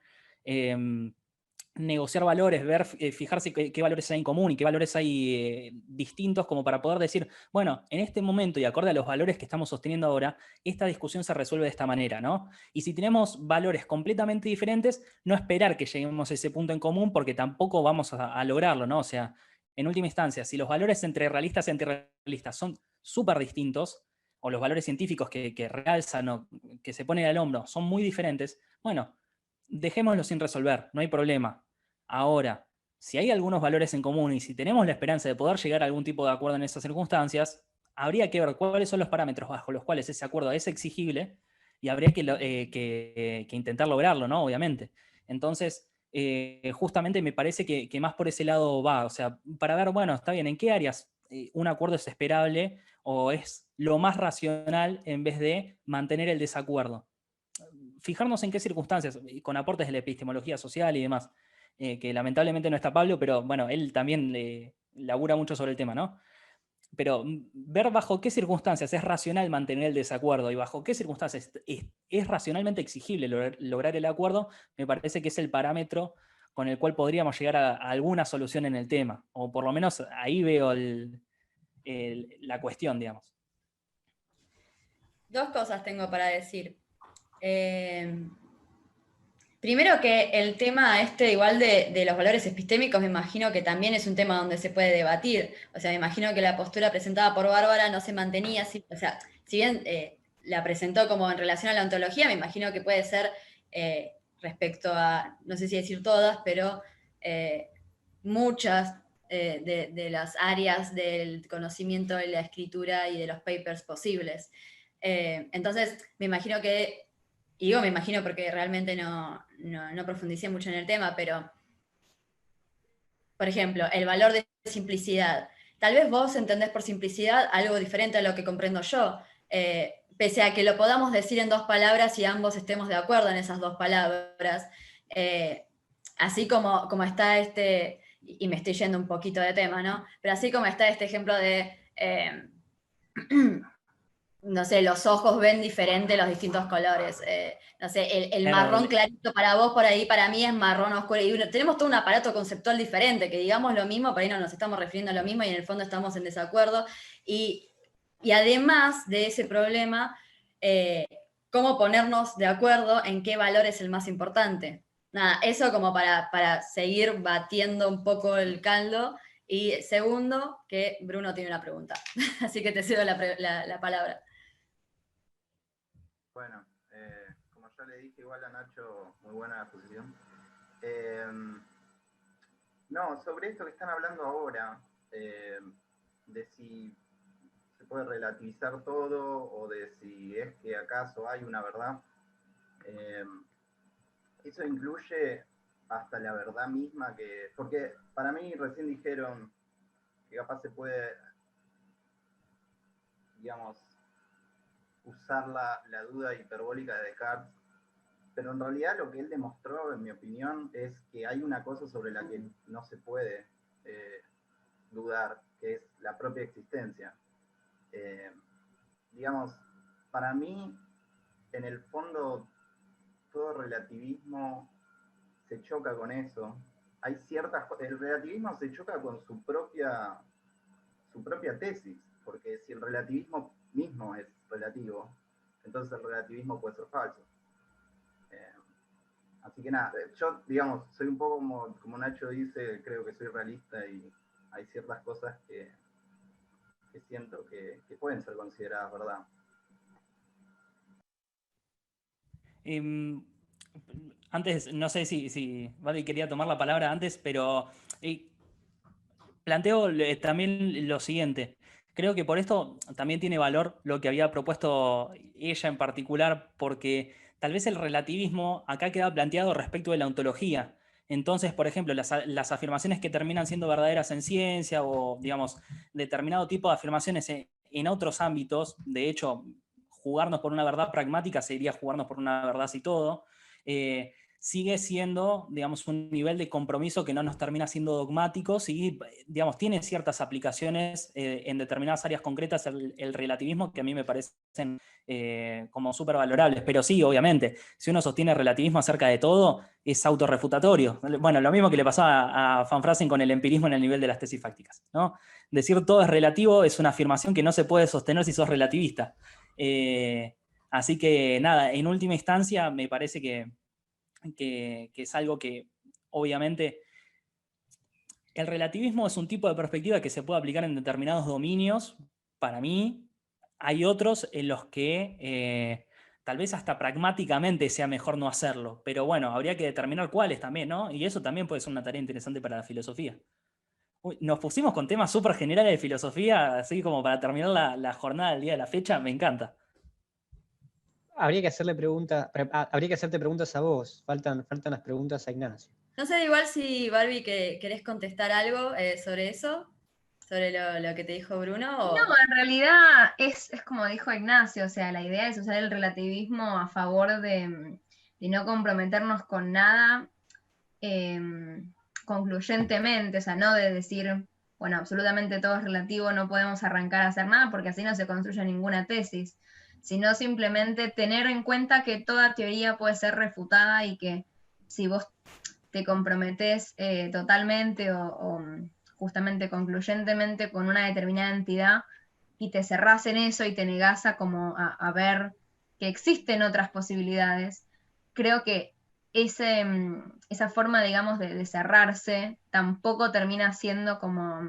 negociar valores, ver, fijarse qué valores hay en común y qué valores hay distintos como para poder decir, bueno, en este momento y acorde a los valores que estamos sosteniendo ahora, esta discusión se resuelve de esta manera, ¿no? Y si tenemos valores completamente diferentes, no esperar que lleguemos a ese punto en común porque tampoco vamos a lograrlo, ¿no? O sea, en última instancia, si los valores entre realistas y antirrealistas son súper distintos, o los valores científicos que realzan o que se ponen al hombro son muy diferentes, bueno, dejémoslo sin resolver, no hay problema. Ahora, si hay algunos valores en común y si tenemos la esperanza de poder llegar a algún tipo de acuerdo en esas circunstancias, habría que ver cuáles son los parámetros bajo los cuales ese acuerdo es exigible y habría que intentar lograrlo, ¿no? Obviamente. Entonces, justamente me parece que más por ese lado va, o sea, para ver, bueno, está bien, ¿en qué áreas un acuerdo es esperable o es lo más racional en vez de mantener el desacuerdo? Fijarnos en qué circunstancias, con aportes de la epistemología social y demás, que lamentablemente no está Pablo, pero bueno, él también labura mucho sobre el tema, ¿no? Pero ver bajo qué circunstancias es racional mantener el desacuerdo y bajo qué circunstancias es racionalmente exigible lograr el acuerdo, me parece que es el parámetro con el cual podríamos llegar a alguna solución en el tema, o por lo menos ahí veo la cuestión, digamos.
Dos cosas tengo para decir. Primero que el tema igual de los valores epistémicos, me imagino que también es un tema donde se puede debatir. O sea, me imagino que la postura presentada por Bárbara no se mantenía así. O sea, si bien la presentó como en relación a la ontología, me imagino que puede ser respecto a, no sé si decir todas, pero muchas de las áreas del conocimiento de la escritura y de los papers posibles. Entonces, me imagino que, y digo me imagino porque realmente no profundicé mucho en el tema, pero, por ejemplo, el valor de simplicidad. Tal vez vos entendés por simplicidad algo diferente a lo que comprendo yo, pese a que lo podamos decir en dos palabras y ambos estemos de acuerdo en esas dos palabras. Así como está y me estoy yendo un poquito de tema, ¿no? Pero así como está este ejemplo de no sé, los ojos ven diferente los distintos colores. No sé, el marrón clarito para vos, por ahí para mí es marrón oscuro. Y tenemos todo un aparato conceptual diferente, que digamos lo mismo, por ahí no nos estamos refiriendo a lo mismo y en el fondo estamos en desacuerdo. Y además de ese problema, cómo ponernos de acuerdo en qué valor es el más importante. Nada, eso como para seguir batiendo un poco el caldo. Y segundo, que Bruno tiene una pregunta. Así que te cedo la palabra.
Bueno, como ya le dije igual a Nacho, muy buena la exposición. No, sobre esto que están hablando ahora, de si se puede relativizar todo o de si es que acaso hay una verdad, eso incluye hasta la verdad misma porque para mí recién dijeron que capaz se puede, digamos, usar la duda hiperbólica de Descartes, pero en realidad lo que él demostró, en mi opinión, es que hay una cosa sobre la que no se puede dudar, que es la propia existencia. Digamos, para mí, en el fondo, todo relativismo se choca con eso. Hay el relativismo se choca con su propia tesis, porque si el relativismo mismo es relativo, entonces el relativismo puede ser falso. Así que nada, yo, digamos, soy un poco como Nacho dice, creo que soy realista y hay ciertas cosas que siento que pueden ser consideradas verdad.
Antes, no sé si Vale quería tomar la palabra antes, pero planteo también lo siguiente. Creo que por esto también tiene valor lo que había propuesto ella en particular, porque tal vez el relativismo acá queda planteado respecto de la ontología. Entonces, por ejemplo, las afirmaciones que terminan siendo verdaderas en ciencia o, digamos, determinado tipo de afirmaciones en otros ámbitos, de hecho, jugarnos por una verdad pragmática sería jugarnos por una verdad y todo, sigue siendo, digamos, un nivel de compromiso que no nos termina siendo dogmáticos y, digamos, tiene ciertas aplicaciones en determinadas áreas concretas el relativismo que a mí me parecen como súper valorables. Pero sí, obviamente, si uno sostiene relativismo acerca de todo, es autorrefutatorio. Bueno, lo mismo que le pasaba a Van Frasen con el empirismo en el nivel de las tesis fácticas, ¿no? Decir todo es relativo es una afirmación que no se puede sostener si sos relativista. Así que nada, en última instancia me parece que es algo que obviamente el relativismo es un tipo de perspectiva que se puede aplicar en determinados dominios. Para mí, hay otros en los que tal vez hasta pragmáticamente sea mejor no hacerlo, pero bueno, habría que determinar cuáles también, ¿no? Y eso también puede ser una tarea interesante para la filosofía. Uy, nos pusimos con temas súper generales de filosofía, así como para terminar la jornada del día de la fecha, me encanta.
Habría que hacerte preguntas a vos. Faltan las preguntas a Ignacio.
No sé, igual si Barbie querés contestar algo sobre eso, sobre lo que te dijo Bruno. O...
No, en realidad es como dijo Ignacio, o sea, la idea es usar el relativismo a favor de no comprometernos con nada concluyentemente, o sea, no de decir, bueno, absolutamente todo es relativo, no podemos arrancar a hacer nada porque así no se construye ninguna tesis, sino simplemente tener en cuenta que toda teoría puede ser refutada y que si vos te comprometes totalmente o justamente concluyentemente con una determinada entidad y te cerrás en eso y te negás a como a ver que existen otras posibilidades, creo que esa forma, digamos, de cerrarse tampoco termina siendo como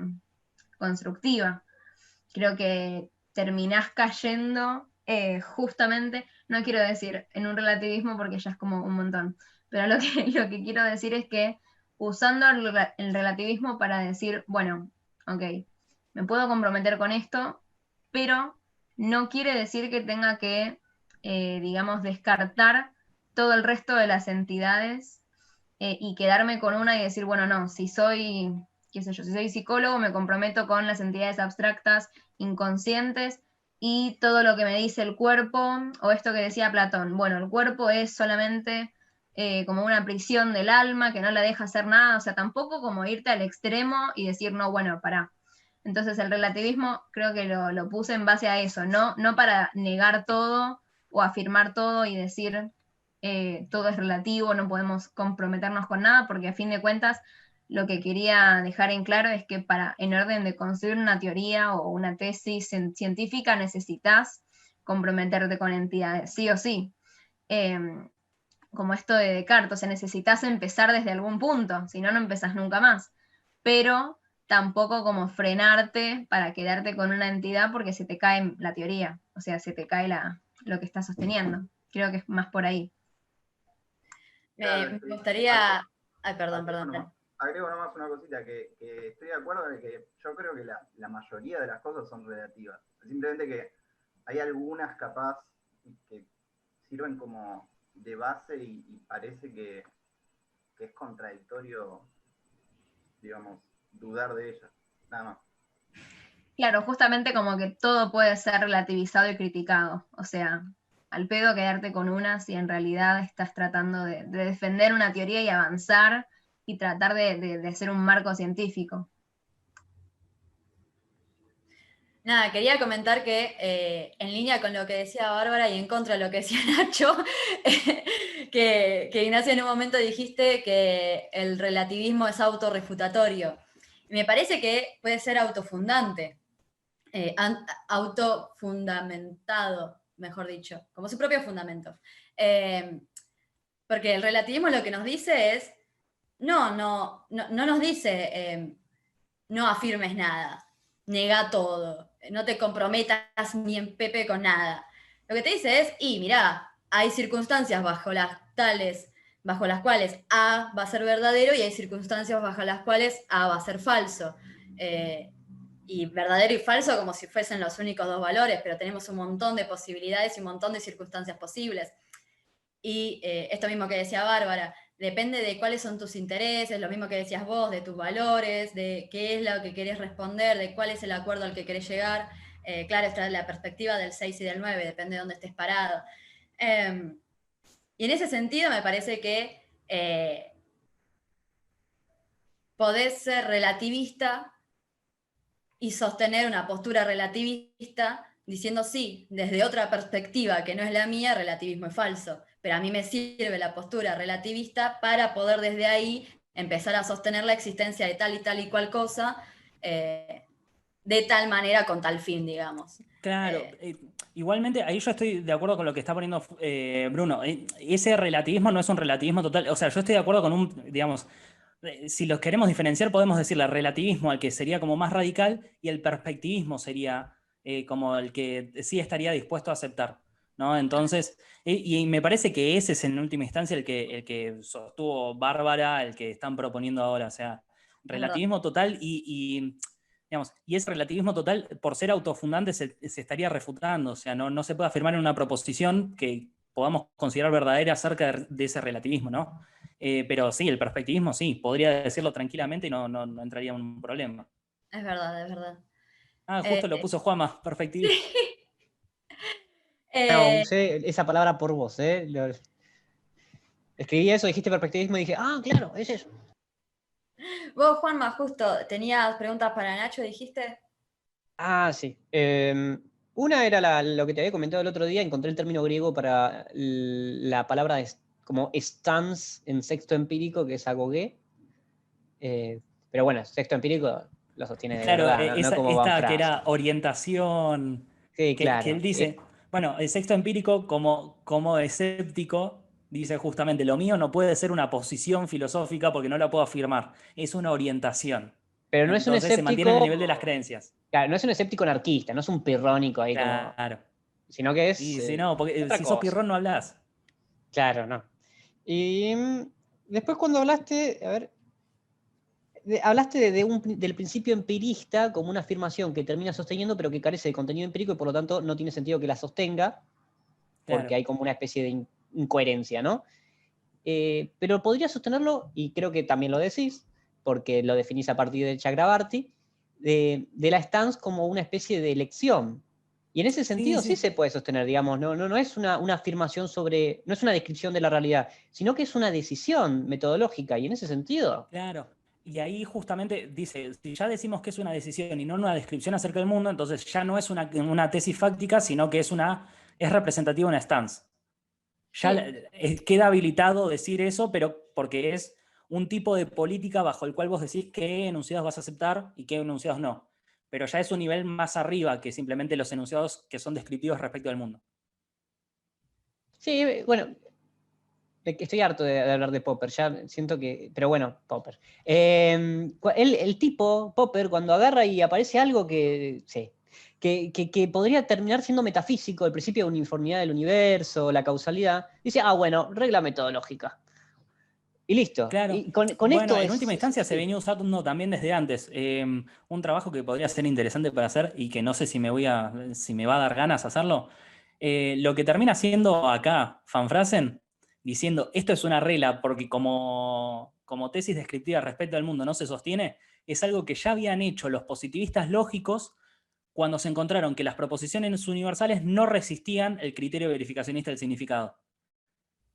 constructiva. Creo que terminás cayendo justamente, no quiero decir en un relativismo porque ya es como un montón, pero lo que quiero decir es que usando el relativismo para decir, bueno, ok, me puedo comprometer con esto, pero no quiere decir que tenga que, digamos, descartar todo el resto de las entidades y quedarme con una y decir, bueno, no, si soy, qué sé yo, si soy psicólogo me comprometo con las entidades abstractas inconscientes y todo lo que me dice el cuerpo, o esto que decía Platón, bueno, el cuerpo es solamente como una prisión del alma que no la deja hacer nada, o sea, tampoco como irte al extremo y decir, no, bueno, pará. Entonces el relativismo creo que lo puse en base a eso, no para negar todo o afirmar todo y decir todo es relativo, no podemos comprometernos con nada, porque a fin de cuentas lo que quería dejar en claro es que en orden de construir una teoría o una tesis científica necesitas comprometerte con entidades, sí o sí. Como esto de Descartes, o sea, necesitas empezar desde algún punto, si no, no empezás nunca más. Pero tampoco como frenarte para quedarte con una entidad porque se te cae la teoría, o sea, se te cae lo que estás sosteniendo. Creo que es más por ahí.
Me gustaría... Ay, perdón.
Agrego nomás una cosita, que estoy de acuerdo de que yo creo que la mayoría de las cosas son relativas. Simplemente que hay algunas capaz que sirven como de base y parece que es contradictorio, digamos, dudar de ellas. Nada más.
Claro, justamente como que todo puede ser relativizado y criticado. O sea, al pedo quedarte con una si en realidad estás tratando de defender una teoría y avanzar y tratar de hacer un marco científico.
Nada, quería comentar que en línea con lo que decía Bárbara y en contra de lo que decía Nacho, que Ignacio en un momento dijiste que el relativismo es autorrefutatorio. Me parece que puede ser autofundante, autofundamentado, mejor dicho, como su propio fundamento. Porque el relativismo lo que nos dice es, no nos dice, no afirmes nada, nega todo, no te comprometas ni en pepe con nada. Lo que te dice es, mirá, hay circunstancias bajo las cuales A va a ser verdadero y hay circunstancias bajo las cuales A va a ser falso. Y verdadero y falso como si fuesen los únicos dos valores, pero tenemos un montón de posibilidades y un montón de circunstancias posibles. Y esto mismo que decía Bárbara, depende de cuáles son tus intereses, lo mismo que decías vos, de tus valores, de qué es lo que querés responder, de cuál es el acuerdo al que querés llegar. Claro, esta es la perspectiva del 6 y del 9, depende de dónde estés parado. Y en ese sentido me parece que podés ser relativista y sostener una postura relativista diciendo sí, desde otra perspectiva que no es la mía, relativismo es falso. Pero a mí me sirve la postura relativista para poder desde ahí empezar a sostener la existencia de tal y cual cosa, de tal manera con tal fin, digamos.
Claro, igualmente ahí yo estoy de acuerdo con lo que está poniendo Bruno. Ese relativismo no es un relativismo total, o sea, yo estoy de acuerdo con digamos, si los queremos diferenciar podemos decirle relativismo al que sería como más radical y el perspectivismo sería como el que sí estaría dispuesto a aceptar, ¿no? Entonces, y me parece que ese es en última instancia el que sostuvo Bárbara, el que están proponiendo ahora, o sea, relativismo total digamos, y ese relativismo total, por ser autofundante, se estaría refutando. O sea, no se puede afirmar en una proposición que podamos considerar verdadera acerca de ese relativismo, ¿no? Pero sí, el perspectivismo sí, podría decirlo tranquilamente y no entraría en un problema.
Es verdad, es verdad.
Justo lo puso Juanma, perspectivismo.
No, usé esa palabra por vos, ¿eh? Escribí eso, dijiste perspectivismo y dije, claro, es eso.
Vos, Juanma, justo, tenías preguntas para Nacho, dijiste.
Sí. Una era lo que te había comentado el otro día, encontré el término griego para la palabra como stance en sexto empírico, que es agogé. Pero bueno, sexto empírico lo sostiene de
Claro,
verdad, no como Van
esta que
Frase.
era orientación,
Sí,
que
claro.
él dice, bueno, el sexto empírico como escéptico dice justamente, lo mío no puede ser una posición filosófica porque no la puedo afirmar, es una orientación.
Pero no es un
Entonces se mantiene en el
escéptico.
nivel de las creencias.
Claro, no es un escéptico anarquista, no es un pirrónico ahí como.
Claro.
Sino que es.
Sí, no, porque
otra
si sos
cosa.
pirrón no hablas.
Claro, no. Y después cuando hablaste, a ver, hablaste del principio empirista como una afirmación que termina sosteniendo pero que carece de contenido empírico y por lo tanto no tiene sentido que la sostenga porque
Claro.
hay como una especie de incoherencia, ¿no? Pero podría sostenerlo, y creo que también lo decís, porque lo definís a partir de Chakrabarty, de la stance como una especie de elección. Y en ese sentido sí se puede sostener, digamos, no es una afirmación sobre, no es una descripción de la realidad, sino que es una decisión metodológica, y en ese sentido.
Claro. Y ahí justamente dice, si ya decimos que es una decisión y no una descripción acerca del mundo, entonces ya no es una tesis fáctica, sino que es representativa una stance. Ya queda habilitado decir eso, pero porque es un tipo de política bajo el cual vos decís qué enunciados vas a aceptar y qué enunciados no. Pero ya es un nivel más arriba que simplemente los enunciados que son descriptivos respecto al mundo.
Sí, bueno, estoy harto de hablar de Popper, ya siento que. Pero bueno, Popper. El tipo, Popper, cuando agarra y aparece algo que podría terminar siendo metafísico, el principio de uniformidad del universo, la causalidad, dice, bueno, regla metodológica. Y listo.
Claro.
Y con
bueno,
esto
en última instancia
sí.
se venía usando también desde antes. Un trabajo que podría ser interesante para hacer y que no sé si me va a dar ganas hacerlo. Lo que termina siendo acá Van Frasen, diciendo esto es una regla porque como tesis descriptiva respecto al mundo no se sostiene, es algo que ya habían hecho los positivistas lógicos cuando se encontraron que las proposiciones universales no resistían el criterio verificacionista del significado.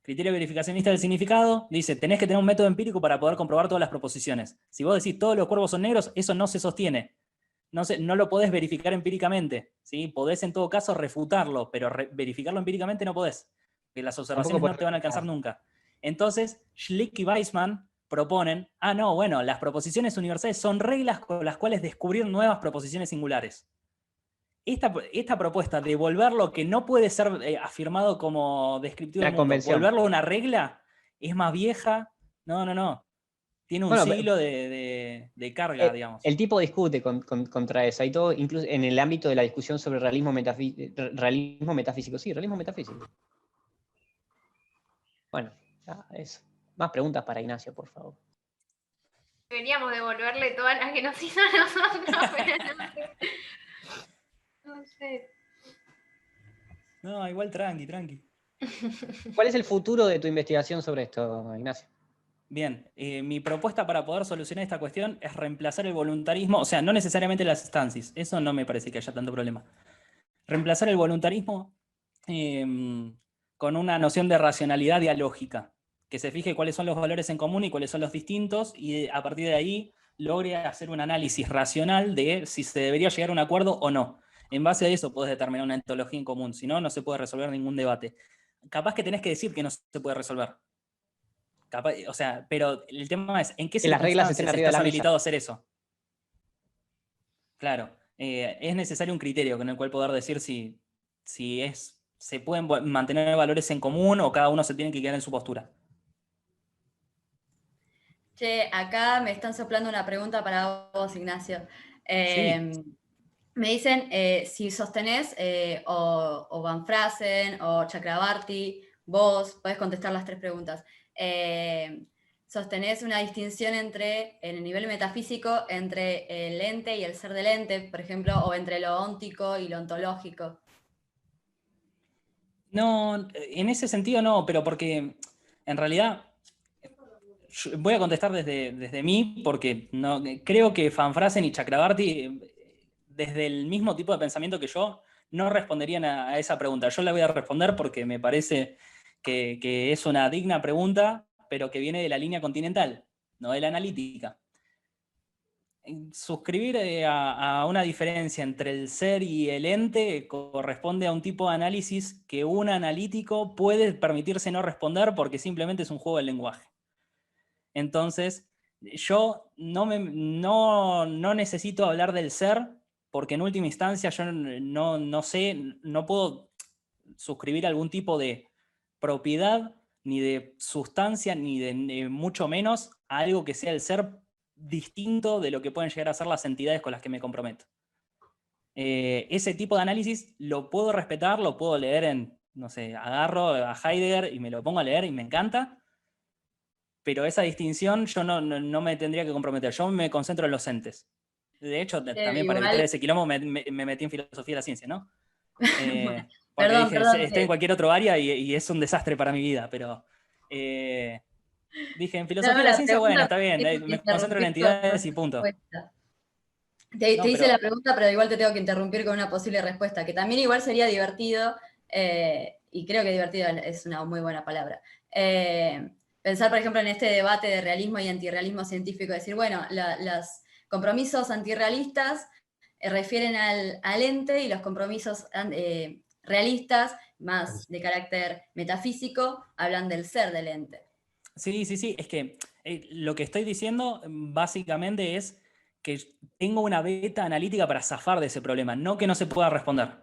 Criterio verificacionista del significado dice, tenés que tener un método empírico para poder comprobar todas las proposiciones. Si vos decís todos los cuervos son negros, eso no se sostiene. no lo podés verificar empíricamente, ¿sí? Podés en todo caso refutarlo, pero verificarlo empíricamente no podés, porque las observaciones no te van a alcanzar nunca. Entonces, Schlick y Weismann proponen, no, bueno, las proposiciones universales son reglas con las cuales descubrir nuevas proposiciones singulares. Esta propuesta de volver lo que no puede ser afirmado como descriptivo del mundo, volverlo una regla, es más vieja. No. Tiene un siglo de carga, digamos.
El tipo discute contra eso. Hay todo, incluso en el ámbito de la discusión sobre realismo metafísico. Sí, realismo metafísico. Bueno, ya eso. Más preguntas para Ignacio, por favor.
Deberíamos devolverle todas las que nos hizo a nosotros, pero no sé.
No, igual tranqui.
¿Cuál es el futuro de tu investigación sobre esto, Ignacio?
Bien, mi propuesta para poder solucionar esta cuestión es reemplazar el voluntarismo, o sea, no necesariamente las estancias, eso no me parece que haya tanto problema. Reemplazar el voluntarismo con una noción de racionalidad dialógica, que se fije cuáles son los valores en común y cuáles son los distintos, y a partir de ahí logre hacer un análisis racional de si se debería llegar a un acuerdo o no. En base a eso podés determinar una ontología en común, si no, no se puede resolver ningún debate. Capaz que tenés que decir que no se puede resolver. Capaz, o sea, pero el tema es, ¿en qué circunstancias estás habilitado a hacer eso? Claro, es necesario un criterio con el cual poder decir si se pueden mantener valores en común o cada uno se tiene que quedar en su postura.
Che, acá me están soplando una pregunta para vos, Ignacio.
Sí.
Me dicen si sostenés o Van Frasen o Chakrabarty, vos podés contestar las 3 preguntas. ¿Sostenés una distinción en el nivel metafísico entre el ente y el ser del ente, por ejemplo, o entre lo óntico y lo ontológico?
No, en ese sentido no, pero porque en realidad voy a contestar desde mí, porque no, creo que Van Frasen y Chakrabarty, desde el mismo tipo de pensamiento que yo, no responderían a esa pregunta. Yo la voy a responder porque me parece que es una digna pregunta, pero que viene de la línea continental, no de la analítica. Suscribir a una diferencia entre el ser y el ente corresponde a un tipo de análisis que un analítico puede permitirse no responder porque simplemente es un juego del lenguaje. Entonces, yo no necesito hablar del ser porque en última instancia yo no sé, no puedo suscribir algún tipo de propiedad, ni de sustancia, ni de mucho menos a algo que sea el ser distinto de lo que pueden llegar a ser las entidades con las que me comprometo. Ese tipo de análisis lo puedo respetar, lo puedo leer no sé, agarro a Heidegger y me lo pongo a leer y me encanta, pero esa distinción yo no me tendría que comprometer, yo me concentro en los entes. De hecho, también para evitar ese quilombo me metí en filosofía de la ciencia, ¿no? Porque dije, estoy en cualquier otro área y es un desastre para mi vida, pero dije, en filosofía de la ciencia, bueno, está bien, me concentro en entidades y punto.
Te hice la pregunta, pero igual te tengo que interrumpir con una posible respuesta, que también igual sería divertido, y creo que divertido es una muy buena palabra. Pensar, por ejemplo, en este debate de realismo y antirrealismo científico, decir, bueno, los compromisos antirrealistas refieren al ente y los compromisos realistas, más de carácter metafísico, hablan del ser del ente.
Sí, es que lo que estoy diciendo básicamente es que tengo una beta analítica para zafar de ese problema, no que no se pueda responder.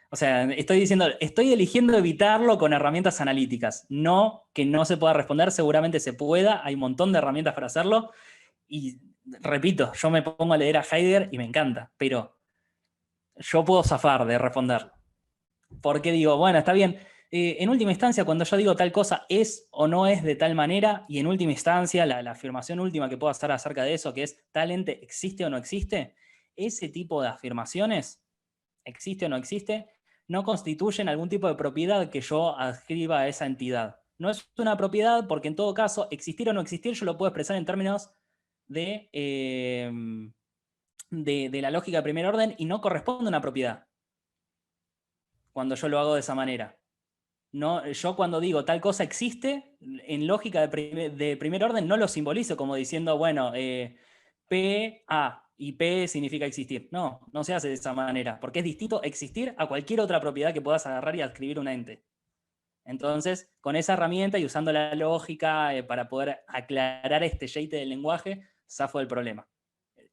O sea, estoy eligiendo evitarlo con herramientas analíticas, no que no se pueda responder, seguramente se pueda, hay un montón de herramientas para hacerlo, y repito, yo me pongo a leer a Heidegger y me encanta, pero yo puedo zafar de responder. Porque digo, bueno, está bien, en última instancia, cuando yo digo tal cosa es o no es de tal manera, y en última instancia, la afirmación última que puedo hacer acerca de eso, que es tal ente existe o no existe, ese tipo de afirmaciones, existe o no existe, no constituyen algún tipo de propiedad que yo adscriba a esa entidad. No es una propiedad porque en todo caso, existir o no existir, yo lo puedo expresar en términos de la lógica de primer orden y no corresponde a una propiedad cuando yo lo hago de esa manera. No, yo cuando digo tal cosa existe, en lógica de primer orden no lo simbolizo como diciendo, bueno, P, A. y P significa existir. No, no se hace de esa manera, porque es distinto existir a cualquier otra propiedad que puedas agarrar y adscribir un ente. Entonces, con esa herramienta y usando la lógica para poder aclarar este yeite del lenguaje, zafo del problema.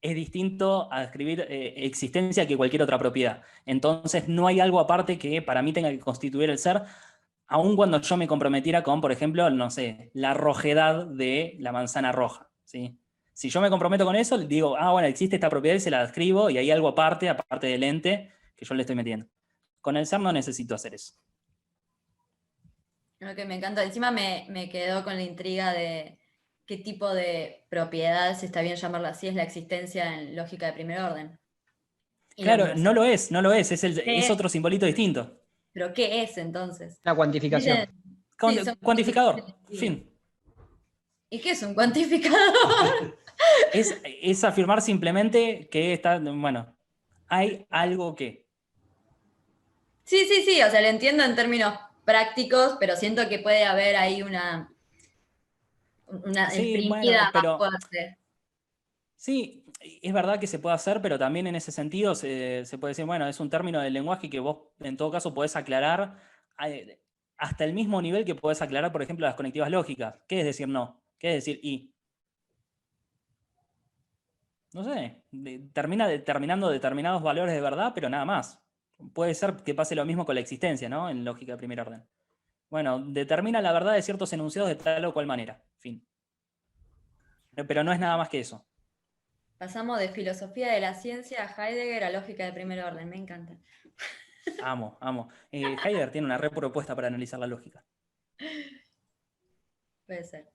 Es distinto a describir existencia que cualquier otra propiedad. Entonces, no hay algo aparte que para mí tenga que constituir el ser, aun cuando yo me comprometiera con, por ejemplo, no sé, la rojedad de la manzana roja, ¿sí? Si yo me comprometo con eso, digo, bueno, existe esta propiedad y se la describo, y hay algo aparte del ente, que yo le estoy metiendo. Con el ser no necesito hacer eso.
Lo que me encanta, encima me quedó con la intriga de qué tipo de propiedad, si está bien llamarla así, es la existencia en lógica de primer orden. Y
claro, no lo es, es otro simbolito distinto.
¿Pero qué es entonces?
Una cuantificación.
Cuantificador, fin.
¿Y qué es un cuantificador?
Es afirmar simplemente que está, bueno, hay algo que.
Sí, o sea, lo entiendo en términos prácticos, pero siento que puede haber ahí una
Sí,
exprimida
pero
puede ser.
sí, es verdad que se puede hacer, pero también en ese sentido se puede decir, bueno, es un término del lenguaje que vos en todo caso podés aclarar hasta el mismo nivel que podés aclarar, por ejemplo, las conectivas lógicas. ¿Qué es decir no? ¿Qué es decir y? No sé, termina determinando determinados valores de verdad, pero nada más. Puede ser que pase lo mismo con la existencia, ¿no? En lógica de primer orden. Bueno, determina la verdad de ciertos enunciados de tal o cual manera. Fin. Pero no es nada más que eso.
Pasamos de filosofía de la ciencia a Heidegger a lógica de primer orden, me encanta.
Amo. Heidegger tiene una propuesta para analizar la lógica.
Puede ser.